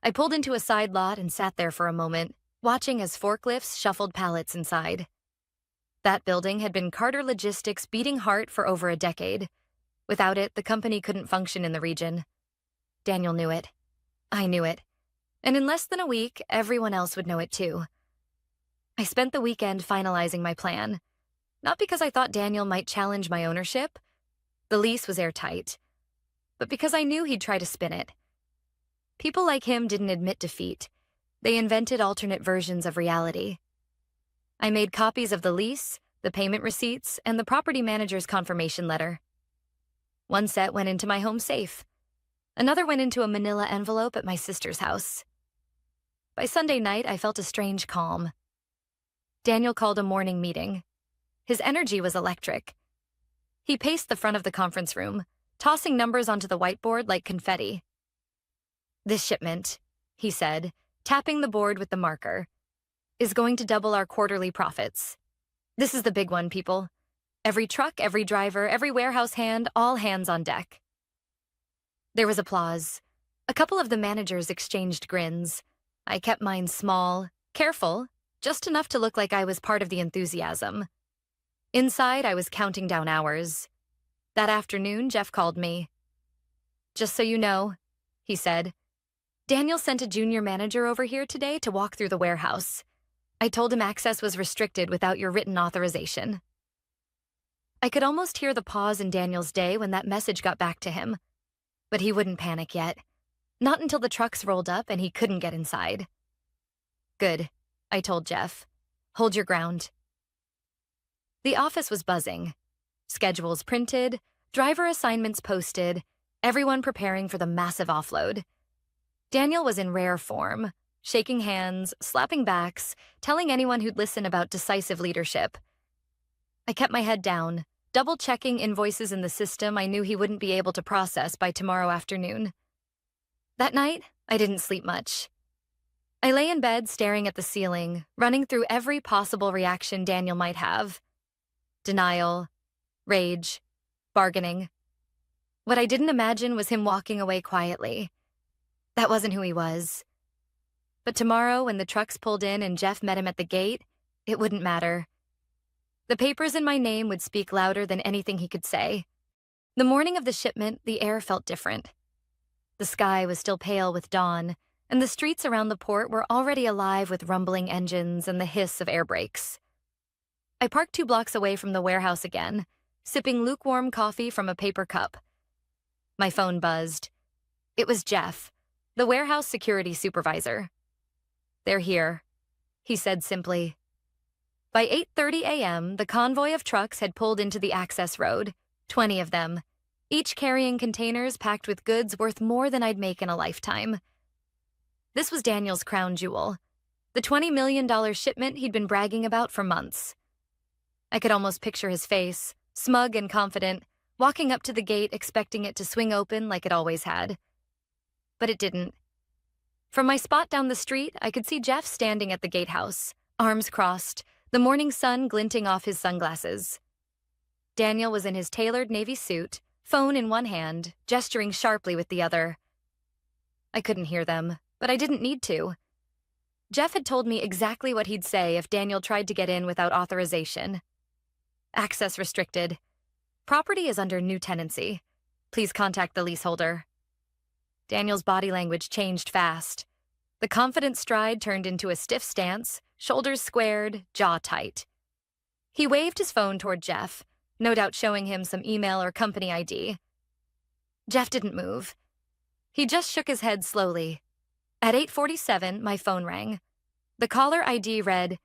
I pulled into a side lot and sat there for a moment, watching as forklifts shuffled pallets inside. That building had been Carter Logistics' beating heart for over a decade. Without it, the company couldn't function in the region. Daniel knew it. I knew it. And in less than a week, everyone else would know it too. I spent the weekend finalizing my plan. Not because I thought Daniel might challenge my ownership. The lease was airtight. But because I knew he'd try to spin it. People like him didn't admit defeat. They invented alternate versions of reality. I made copies of the lease, the payment receipts, and the property manager's confirmation letter. One set went into my home safe. Another went into a manila envelope at my sister's house. By Sunday night, I felt a strange calm. Daniel called a morning meeting. His energy was electric. He paced the front of the conference room, tossing numbers onto the whiteboard like confetti. "This shipment," he said, tapping the board with the marker, "is going to double our quarterly profits. This is the big one, people. Every truck, every driver, every warehouse hand, all hands on deck." There was applause. A couple of the managers exchanged grins. I kept mine small, careful, just enough to look like I was part of the enthusiasm. Inside, I was counting down hours. That afternoon, Jeff called me. "Just so you know," he said, "Daniel sent a junior manager over here today to walk through the warehouse. I told him access was restricted without your written authorization." I could almost hear the pause in Daniel's day when that message got back to him. But he wouldn't panic yet. Not until the trucks rolled up and he couldn't get inside. "Good," I told Jeff. "Hold your ground." The office was buzzing. Schedules printed, driver assignments posted, everyone preparing for the massive offload. Daniel was in rare form, shaking hands, slapping backs, telling anyone who'd listen about decisive leadership. I kept my head down, double-checking invoices in the system I knew he wouldn't be able to process by tomorrow afternoon. That night, I didn't sleep much. I lay in bed staring at the ceiling, running through every possible reaction Daniel might have. Denial, rage, bargaining. What I didn't imagine was him walking away quietly. That wasn't who he was. But tomorrow, when the trucks pulled in and Jeff met him at the gate, it wouldn't matter. The papers in my name would speak louder than anything he could say. The morning of the shipment, the air felt different. The sky was still pale with dawn, and the streets around the port were already alive with rumbling engines and the hiss of air brakes. I parked 2 blocks away from the warehouse again, sipping lukewarm coffee from a paper cup. My phone buzzed. It was Jeff, the warehouse security supervisor. "They're here," he said simply. By 8:30 a.m., the convoy of trucks had pulled into the access road, 20 of them, each carrying containers packed with goods worth more than I'd make in a lifetime. This was Daniel's crown jewel, the $20 million shipment he'd been bragging about for months. I could almost picture his face, smug and confident, walking up to the gate expecting it to swing open like it always had. But it didn't. From my spot down the street, I could see Jeff standing at the gatehouse, arms crossed, the morning sun glinting off his sunglasses. Daniel was in his tailored navy suit, phone in one hand, gesturing sharply with the other. I couldn't hear them, but I didn't need to. Jeff had told me exactly what he'd say if Daniel tried to get in without authorization. Access restricted. Property is under new tenancy. Please contact the leaseholder. Daniel's body language changed fast. The confident stride turned into a stiff stance, shoulders squared, jaw tight. He waved his phone toward Jeff, no doubt showing him some email or company ID. Jeff didn't move. He just shook his head slowly. At 8:47, my phone rang. The caller ID read,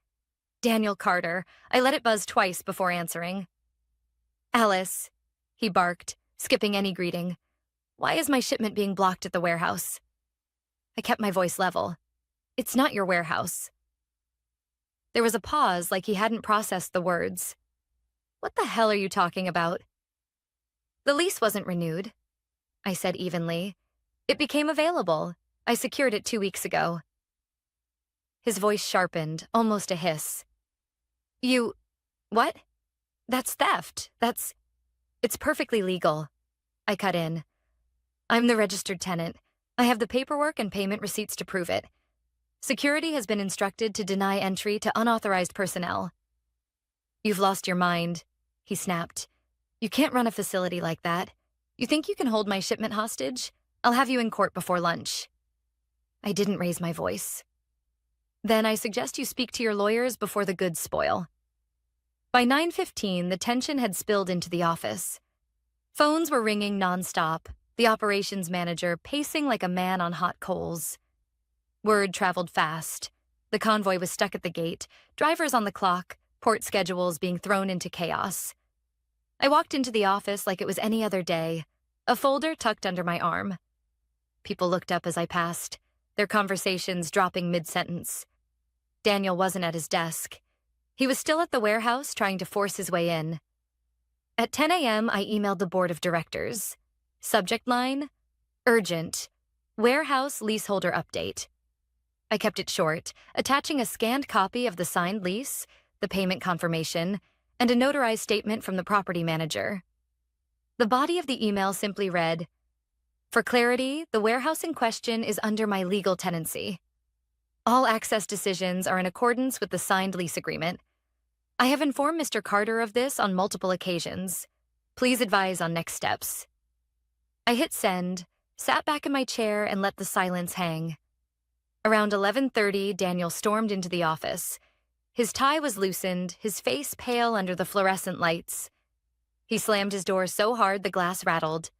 "Daniel Carter." I let it buzz twice before answering. "Alice," he barked, skipping any greeting. "Why is my shipment being blocked at the warehouse?" I kept my voice level. "It's not your warehouse." There was a pause, like he hadn't processed the words. "What the hell are you talking about?" "The lease wasn't renewed," I said evenly. "It became available. I secured it 2 weeks ago." His voice sharpened, almost a hiss. What? That's theft. It's perfectly legal." I cut in. "I'm the registered tenant. I have the paperwork and payment receipts to prove it. Security has been instructed to deny entry to unauthorized personnel." "You've lost your mind," he snapped. "You can't run a facility like that. You think you can hold my shipment hostage? I'll have you in court before lunch." I didn't raise my voice. "Then I suggest you speak to your lawyers before the goods spoil." By 9:15, the tension had spilled into the office. Phones were ringing nonstop, the operations manager pacing like a man on hot coals. Word traveled fast. The convoy was stuck at the gate, drivers on the clock, port schedules being thrown into chaos. I walked into the office like it was any other day, a folder tucked under my arm. People looked up as I passed, their conversations dropping mid-sentence. Daniel wasn't at his desk. He was still at the warehouse trying to force his way in. At 10 a.m., I emailed the board of directors. Subject line, "Urgent. Warehouse leaseholder update." I kept it short, attaching a scanned copy of the signed lease, the payment confirmation, and a notarized statement from the property manager. The body of the email simply read, "For clarity, the warehouse in question is under my legal tenancy. All access decisions are in accordance with the signed lease agreement. I have informed Mr. Carter of this on multiple occasions. Please advise on next steps." I hit send, sat back in my chair, and let the silence hang. Around 11:30, Daniel stormed into the office. His tie was loosened, his face pale under the fluorescent lights. He slammed his door so hard the glass rattled.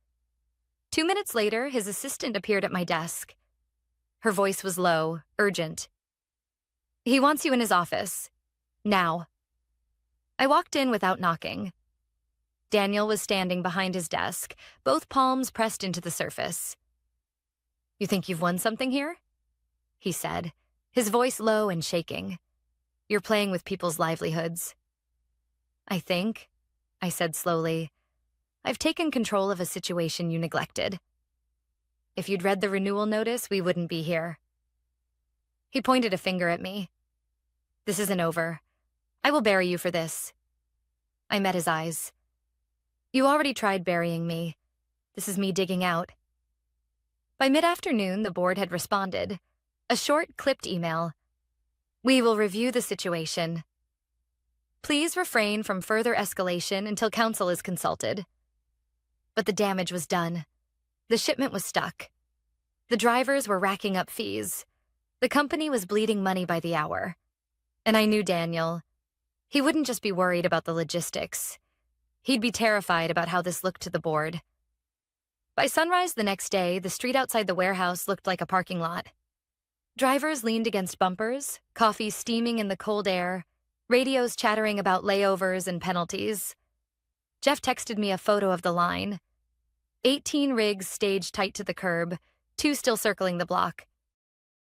2 minutes later, his assistant appeared at my desk. Her voice was low, urgent. "He wants you in his office. Now." I walked in without knocking. Daniel was standing behind his desk, both palms pressed into the surface. "You think you've won something here?" he said, his voice low and shaking. "You're playing with people's livelihoods." I said slowly, "I've taken control of a situation you neglected." If you'd read the renewal notice, we wouldn't be here. He pointed a finger at me. This isn't over. I will bury you for this. I met his eyes. You already tried burying me. This is me digging out. By mid-afternoon, the board had responded. A short, clipped email. We will review the situation. Please refrain from further escalation until counsel is consulted. But the damage was done. The shipment was stuck. The drivers were racking up fees. The company was bleeding money by the hour. And I knew Daniel. He wouldn't just be worried about the logistics. He'd be terrified about how this looked to the board. By sunrise the next day, the street outside the warehouse looked like a parking lot. Drivers leaned against bumpers, coffee steaming in the cold air, radios chattering about layovers and penalties. Jeff texted me a photo of the line. 18 rigs staged tight to the curb, 2 still circling the block.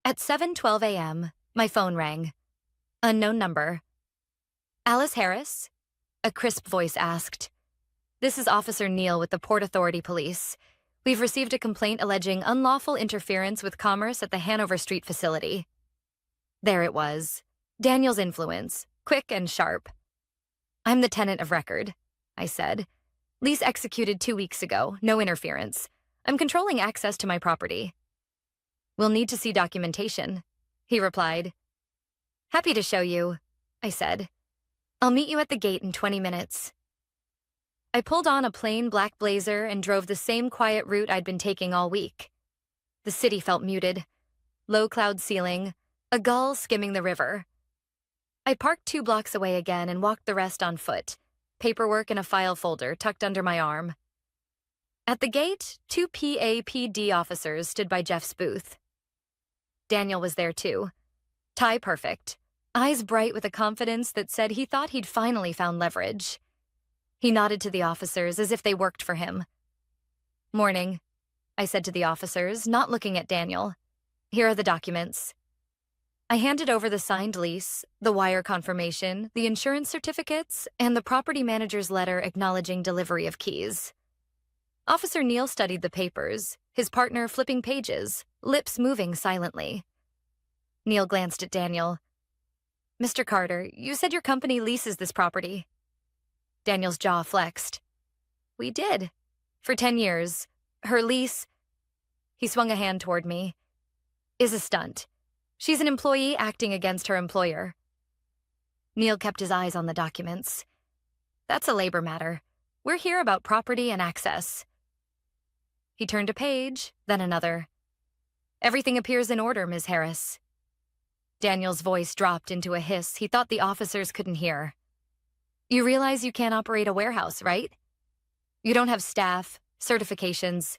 At 7:12 a.m., my phone rang. Unknown number. Alice Harris? A crisp voice asked. This is Officer Neal with the Port Authority Police. We've received a complaint alleging unlawful interference with commerce at the Hanover Street facility. There it was. Daniel's influence, quick and sharp. I'm the tenant of record, I said. Lease executed 2 weeks ago, no interference. I'm controlling access to my property. We'll need to see documentation, he replied. Happy to show you, I said. I'll meet you at the gate in 20 minutes. I pulled on a plain black blazer and drove the same quiet route I'd been taking all week. The city felt muted. Low cloud ceiling, a gull skimming the river. I parked 2 blocks away again and walked the rest on foot, paperwork in a file folder tucked under my arm. At the gate, 2 PAPD officers stood by Jeff's booth. Daniel was there too. Tie perfect, eyes bright with a confidence that said he thought he'd finally found leverage. He nodded to the officers as if they worked for him. Morning, I said to the officers, not looking at Daniel. Here are the documents. I handed over the signed lease, the wire confirmation, the insurance certificates, and the property manager's letter acknowledging delivery of keys. Officer Neal studied the papers, his partner flipping pages, lips moving silently. Neal glanced at Daniel. Mr. Carter, you said your company leases this property. Daniel's jaw flexed. We did. For 10 years. Her lease, he swung a hand toward me, is a stunt. She's an employee acting against her employer. Neal kept his eyes on the documents. That's a labor matter. We're here about property and access. He turned a page, then another. Everything appears in order, Ms. Harris. Daniel's voice dropped into a hiss he thought the officers couldn't hear. You realize you can't operate a warehouse, right? You don't have staff, certifications.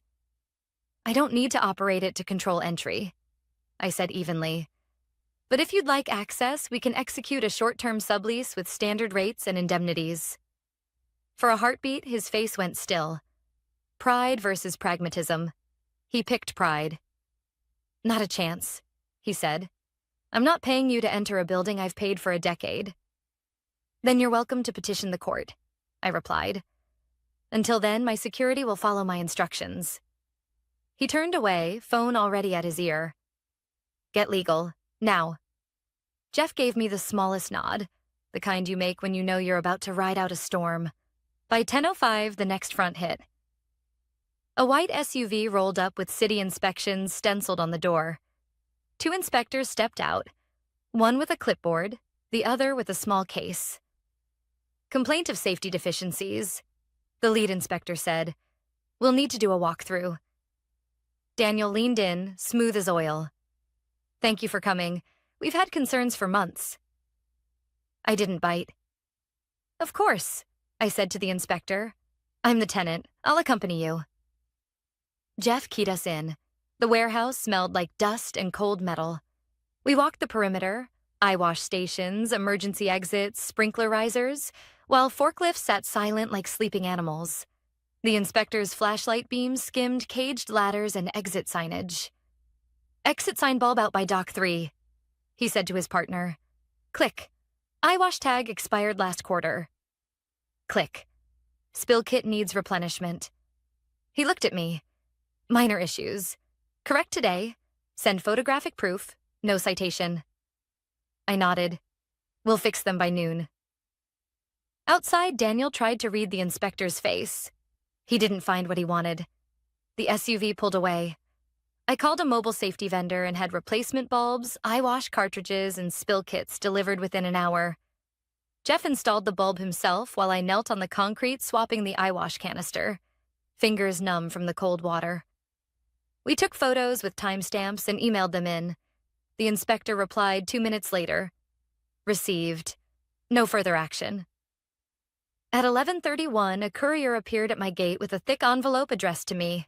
I don't need to operate it to control entry, I said evenly. But if you'd like access, we can execute a short-term sublease with standard rates and indemnities. For a heartbeat, his face went still. Pride versus pragmatism. He picked pride. Not a chance, he said. I'm not paying you to enter a building I've paid for a decade. Then you're welcome to petition the court, I replied. Until then, my security will follow my instructions. He turned away, phone already at his ear. Get legal, now. Jeff gave me the smallest nod, the kind you make when you know you're about to ride out a storm. By 10:05, the next front hit. A white SUV rolled up with city inspections stenciled on the door. 2 inspectors stepped out, one with a clipboard, the other with a small case. Complaint of safety deficiencies, the lead inspector said. We'll need to do a walkthrough. Daniel leaned in, smooth as oil. Thank you for coming. We've had concerns for months. I didn't bite. Of course, I said to the inspector. I'm the tenant. I'll accompany you. Jeff keyed us in. The warehouse smelled like dust and cold metal. We walked the perimeter, eyewash stations, emergency exits, sprinkler risers, while forklifts sat silent like sleeping animals. The inspector's flashlight beams skimmed caged ladders and exit signage. Exit sign bulb out by dock 3, he said to his partner. Click. Eyewash tag expired last quarter. Click. Spill kit needs replenishment. He looked at me. Minor issues. Correct today. Send photographic proof. No citation. I nodded. We'll fix them by noon. Outside, Daniel tried to read the inspector's face. He didn't find what he wanted. The SUV pulled away. I called a mobile safety vendor and had replacement bulbs, eye wash cartridges, and spill kits delivered within an hour. Jeff installed the bulb himself while I knelt on the concrete swapping the eye wash canister, fingers numb from the cold water. We took photos with timestamps and emailed them in. The inspector replied 2 minutes later. Received. No further action. At 11:31, a courier appeared at my gate with a thick envelope addressed to me.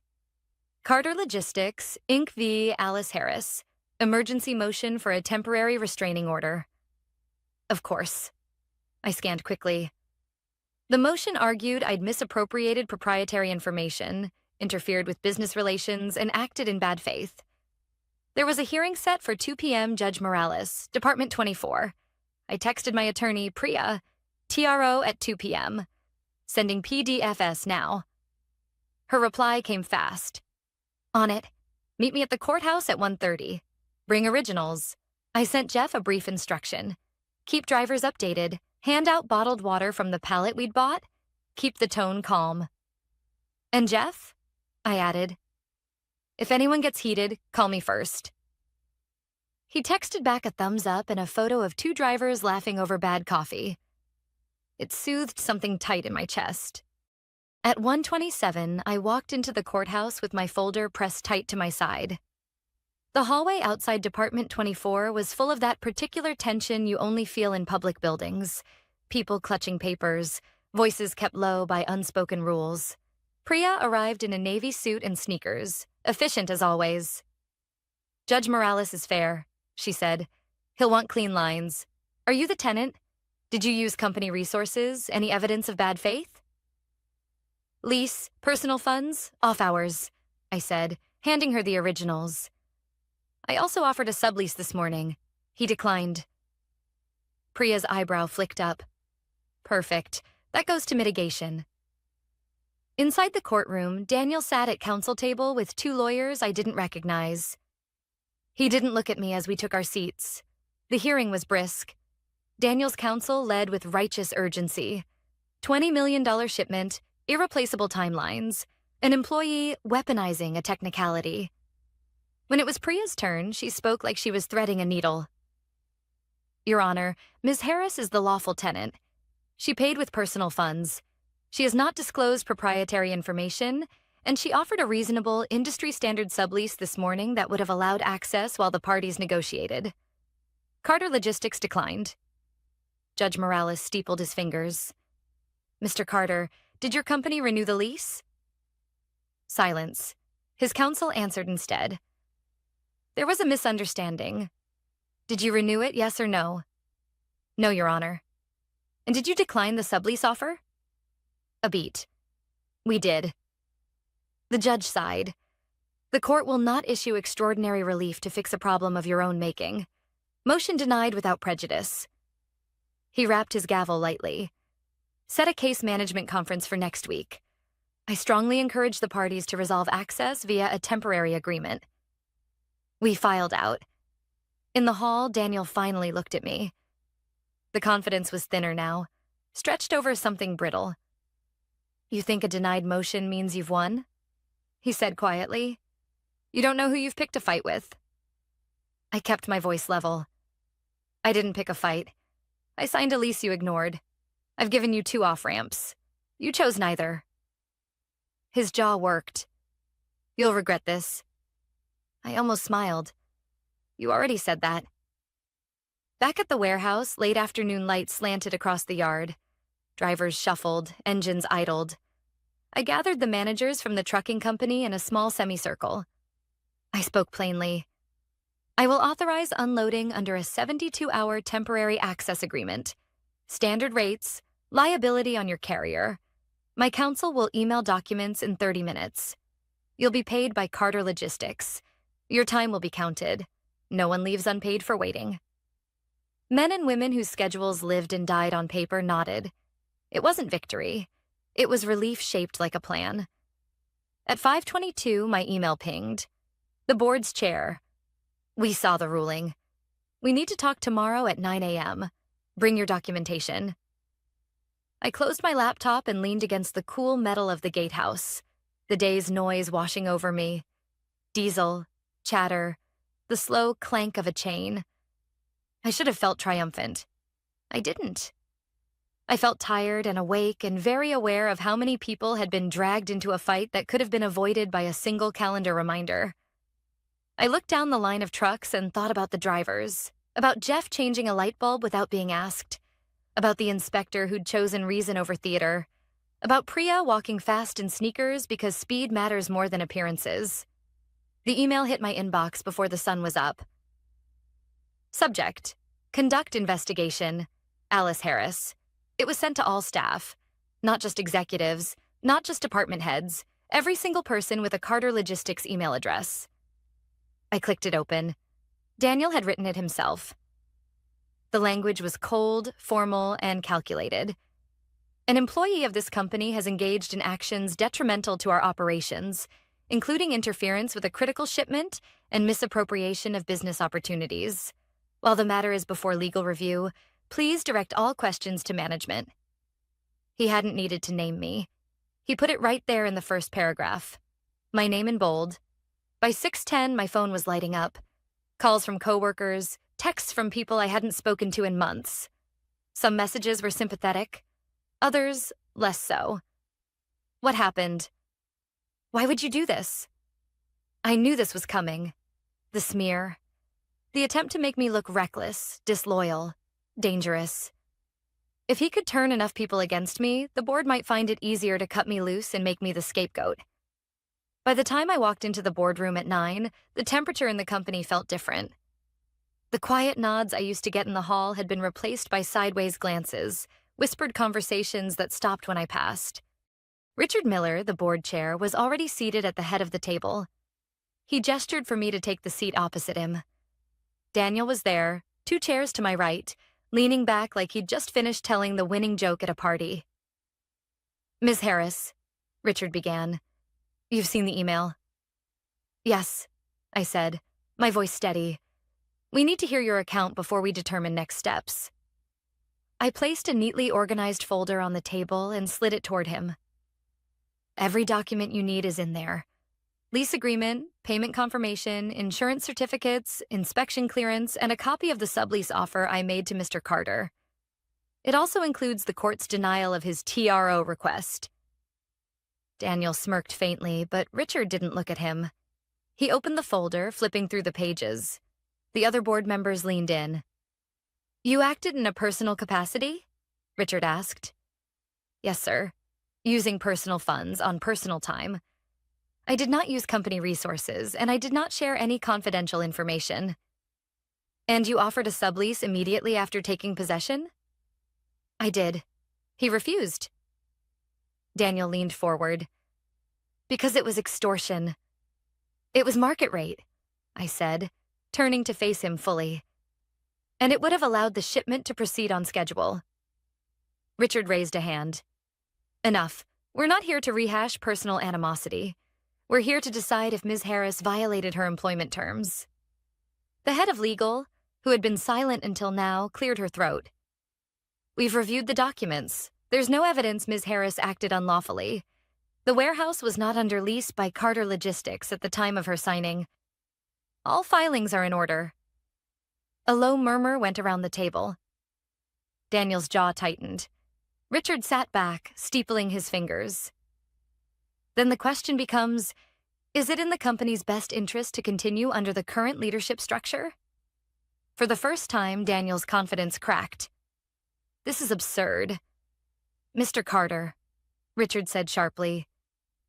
Carter Logistics, Inc. v. Alice Harris. Emergency motion for a temporary restraining order. Of course. I scanned quickly. The motion argued I'd misappropriated proprietary information, interfered with business relations, and acted in bad faith. There was a hearing set for 2 p.m. Judge Morales, Department 24. I texted my attorney, Priya, TRO at 2 p.m., sending PDFS now. Her reply came fast. On it. Meet me at the courthouse at 1:30. Bring originals. I sent Jeff a brief instruction. Keep drivers updated. Hand out bottled water from the pallet we'd bought. Keep the tone calm. And Jeff? I added. If anyone gets heated, call me first. He texted back a thumbs up and a photo of 2 drivers laughing over bad coffee. It soothed something tight in my chest. At 1:27, I walked into the courthouse with my folder pressed tight to my side. The hallway outside Department 24 was full of that particular tension you only feel in public buildings. People clutching papers, voices kept low by unspoken rules. Priya arrived in a navy suit and sneakers, efficient as always. Judge Morales is fair, she said. He'll want clean lines. Are you the tenant? Did you use company resources? Any evidence of bad faith? Lease, personal funds, off hours, I said, handing her the originals. I also offered a sublease this morning. He declined. Priya's eyebrow flicked up. Perfect. That goes to mitigation. Inside the courtroom, Daniel sat at counsel table with 2 lawyers I didn't recognize. He didn't look at me as we took our seats. The hearing was brisk. Daniel's counsel led with righteous urgency. $20 million shipment, irreplaceable timelines, an employee weaponizing a technicality. When it was Priya's turn, she spoke like she was threading a needle. Your Honor, Ms. Harris is the lawful tenant. She paid with personal funds. She has not disclosed proprietary information, and she offered a reasonable, industry-standard sublease this morning that would have allowed access while the parties negotiated. Carter Logistics declined. Judge Morales steepled his fingers. Mr. Carter, did your company renew the lease? Silence. His counsel answered instead. There was a misunderstanding. Did you renew it, yes or no? No, Your Honor. And did you decline the sublease offer? A beat. We did. The judge sighed. The court will not issue extraordinary relief to fix a problem of your own making. Motion denied without prejudice. He rapped his gavel lightly. Set a case management conference for next week. I strongly encourage the parties to resolve access via a temporary agreement. We filed out. In the hall, Daniel finally looked at me. The confidence was thinner now, stretched over something brittle. You think a denied motion means you've won? He said quietly. You don't know who you've picked a fight with. I kept my voice level. I didn't pick a fight. I signed a lease you ignored. I've given you 2 off-ramps. You chose neither. His jaw worked. You'll regret this. I almost smiled. You already said that. Back at the warehouse, late afternoon light slanted across the yard. Drivers shuffled, engines idled. I gathered the managers from the trucking company in a small semicircle. I spoke plainly. I will authorize unloading under a 72-hour temporary access agreement. Standard rates, liability on your carrier. My counsel will email documents in 30 minutes. You'll be paid by Carter Logistics. Your time will be counted. No one leaves unpaid for waiting. Men and women whose schedules lived and died on paper nodded. It wasn't victory. It was relief shaped like a plan. At 5:22, my email pinged. The board's chair. We saw the ruling. We need to talk tomorrow at 9 a.m. Bring your documentation. I closed my laptop and leaned against the cool metal of the gatehouse, the day's noise washing over me. Diesel, chatter, the slow clank of a chain. I should have felt triumphant. I didn't. I felt tired and awake and very aware of how many people had been dragged into a fight that could have been avoided by a single calendar reminder. I looked down the line of trucks and thought about the drivers, about Jeff changing a light bulb without being asked, about the inspector who'd chosen reason over theater, about Priya walking fast in sneakers because speed matters more than appearances. The email hit my inbox before the sun was up. Subject: Conduct investigation. Alice Harris. It was sent to all staff, not just executives, not just department heads, every single person with a Carter Logistics email address. I clicked it open. Daniel had written it himself. The language was cold, formal, and calculated. An employee of this company has engaged in actions detrimental to our operations, including interference with a critical shipment and misappropriation of business opportunities. While the matter is before legal review, please direct all questions to management. He hadn't needed to name me. He put it right there in the first paragraph. My name in bold. By 6:10, my phone was lighting up. Calls from coworkers, texts from people I hadn't spoken to in months. Some messages were sympathetic, others less so. What happened? Why would you do this? I knew this was coming. The smear. The attempt to make me look reckless, disloyal, dangerous. If he could turn enough people against me, the board might find it easier to cut me loose and make me the scapegoat. By the time I walked into the boardroom at 9, the temperature in the company felt different. The quiet nods I used to get in the hall had been replaced by sideways glances, whispered conversations that stopped when I passed. Richard Miller, the board chair, was already seated at the head of the table. He gestured for me to take the seat opposite him. Daniel was there, 2 chairs to my right, leaning back like he'd just finished telling the winning joke at a party. Ms. Harris, Richard began. You've seen the email. Yes, I said, my voice steady. We need to hear your account before we determine next steps. I placed a neatly organized folder on the table and slid it toward him. Every document you need is in there. Lease agreement, payment confirmation, insurance certificates, inspection clearance, and a copy of the sublease offer I made to Mr. Carter. It also includes the court's denial of his TRO request. Daniel smirked faintly, but Richard didn't look at him. He opened the folder, flipping through the pages. The other board members leaned in. You acted in a personal capacity? Richard asked. Yes, sir. Using personal funds on personal time. I did not use company resources, and I did not share any confidential information. And you offered a sublease immediately after taking possession? I did. He refused. Daniel leaned forward. Because it was extortion. It was market rate, I said, turning to face him fully. And it would have allowed the shipment to proceed on schedule. Richard raised a hand. Enough. We're not here to rehash personal animosity. We're here to decide if Ms. Harris violated her employment terms. The head of legal, who had been silent until now, cleared her throat. We've reviewed the documents. There's no evidence Ms. Harris acted unlawfully. The warehouse was not under lease by Carter Logistics at the time of her signing. All filings are in order. A low murmur went around the table. Daniel's jaw tightened. Richard sat back, steepling his fingers. Then the question becomes, is it in the company's best interest to continue under the current leadership structure? For the first time, Daniel's confidence cracked. This is absurd. Mr. Carter, Richard said sharply,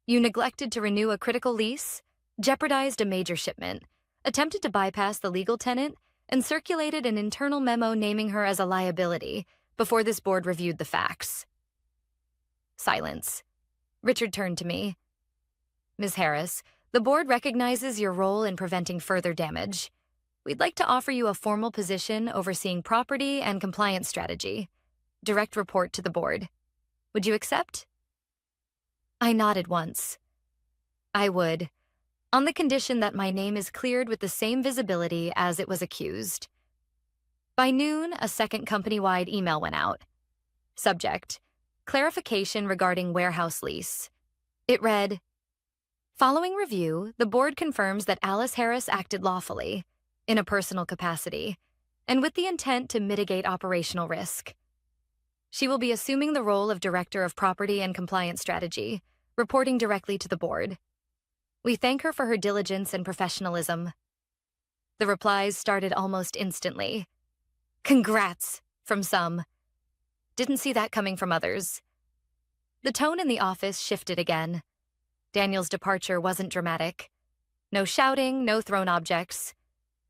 you neglected to renew a critical lease, jeopardized a major shipment, attempted to bypass the legal tenant, and circulated an internal memo naming her as a liability before this board reviewed the facts. Silence. Richard turned to me. Ms. Harris, the board recognizes your role in preventing further damage. We'd like to offer you a formal position overseeing property and compliance strategy. Direct report to the board. Would you accept? I nodded once. I would. on the condition that my name is cleared with the same visibility as it was accused. By noon, a second company-wide email went out. Subject: clarification regarding warehouse lease. It read, "Following review, the board confirms that Alice Harris acted lawfully, in a personal capacity, and with the intent to mitigate operational risk. She will be assuming the role of Director of Property and Compliance Strategy, reporting directly to the board. We thank her for her diligence and professionalism." The replies started almost instantly. "Congrats," from some. Didn't see that coming from others. The tone in the office shifted again. Daniel's departure wasn't dramatic. No shouting, no thrown objects.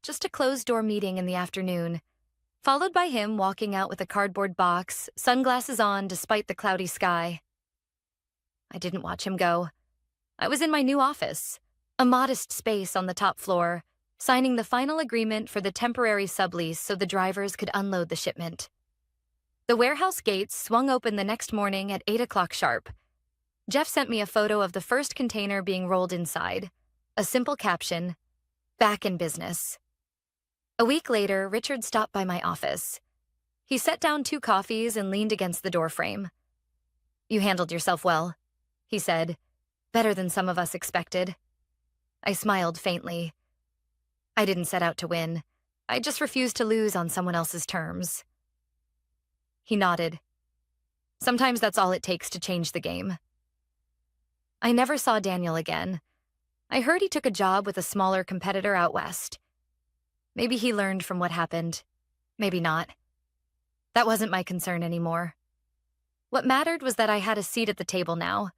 Just a closed-door meeting in the afternoon, followed by him walking out with a cardboard box, sunglasses on despite the cloudy sky. I didn't watch him go. I was in my new office, a modest space on the top floor, signing the final agreement for the temporary sublease so the drivers could unload the shipment. The warehouse gates swung open the next morning at 8 o'clock sharp. Jeff sent me a photo of the first container being rolled inside. A simple caption, "Back in business." A week later, Richard stopped by my office. He set down 2 coffees and leaned against the doorframe. "You handled yourself well," he said. "Better than some of us expected." I smiled faintly. I didn't set out to win. I just refused to lose on someone else's terms. He nodded. Sometimes that's all it takes to change the game. I never saw Daniel again. I heard he took a job with a smaller competitor out west. Maybe he learned from what happened. Maybe not. That wasn't my concern anymore. What mattered was that I had a seat at the table now.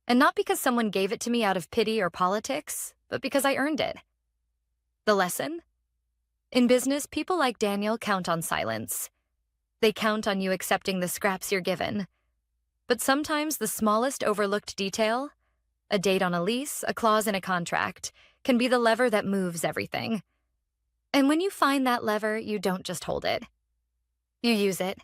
And not because someone gave it to me out of pity or politics, but because I earned it. The lesson? In business, people like Daniel count on silence. They count on you accepting the scraps you're given. But sometimes the smallest overlooked detail, a date on a lease, a clause in a contract, can be the lever that moves everything. And when you find that lever, you don't just hold it. You use it.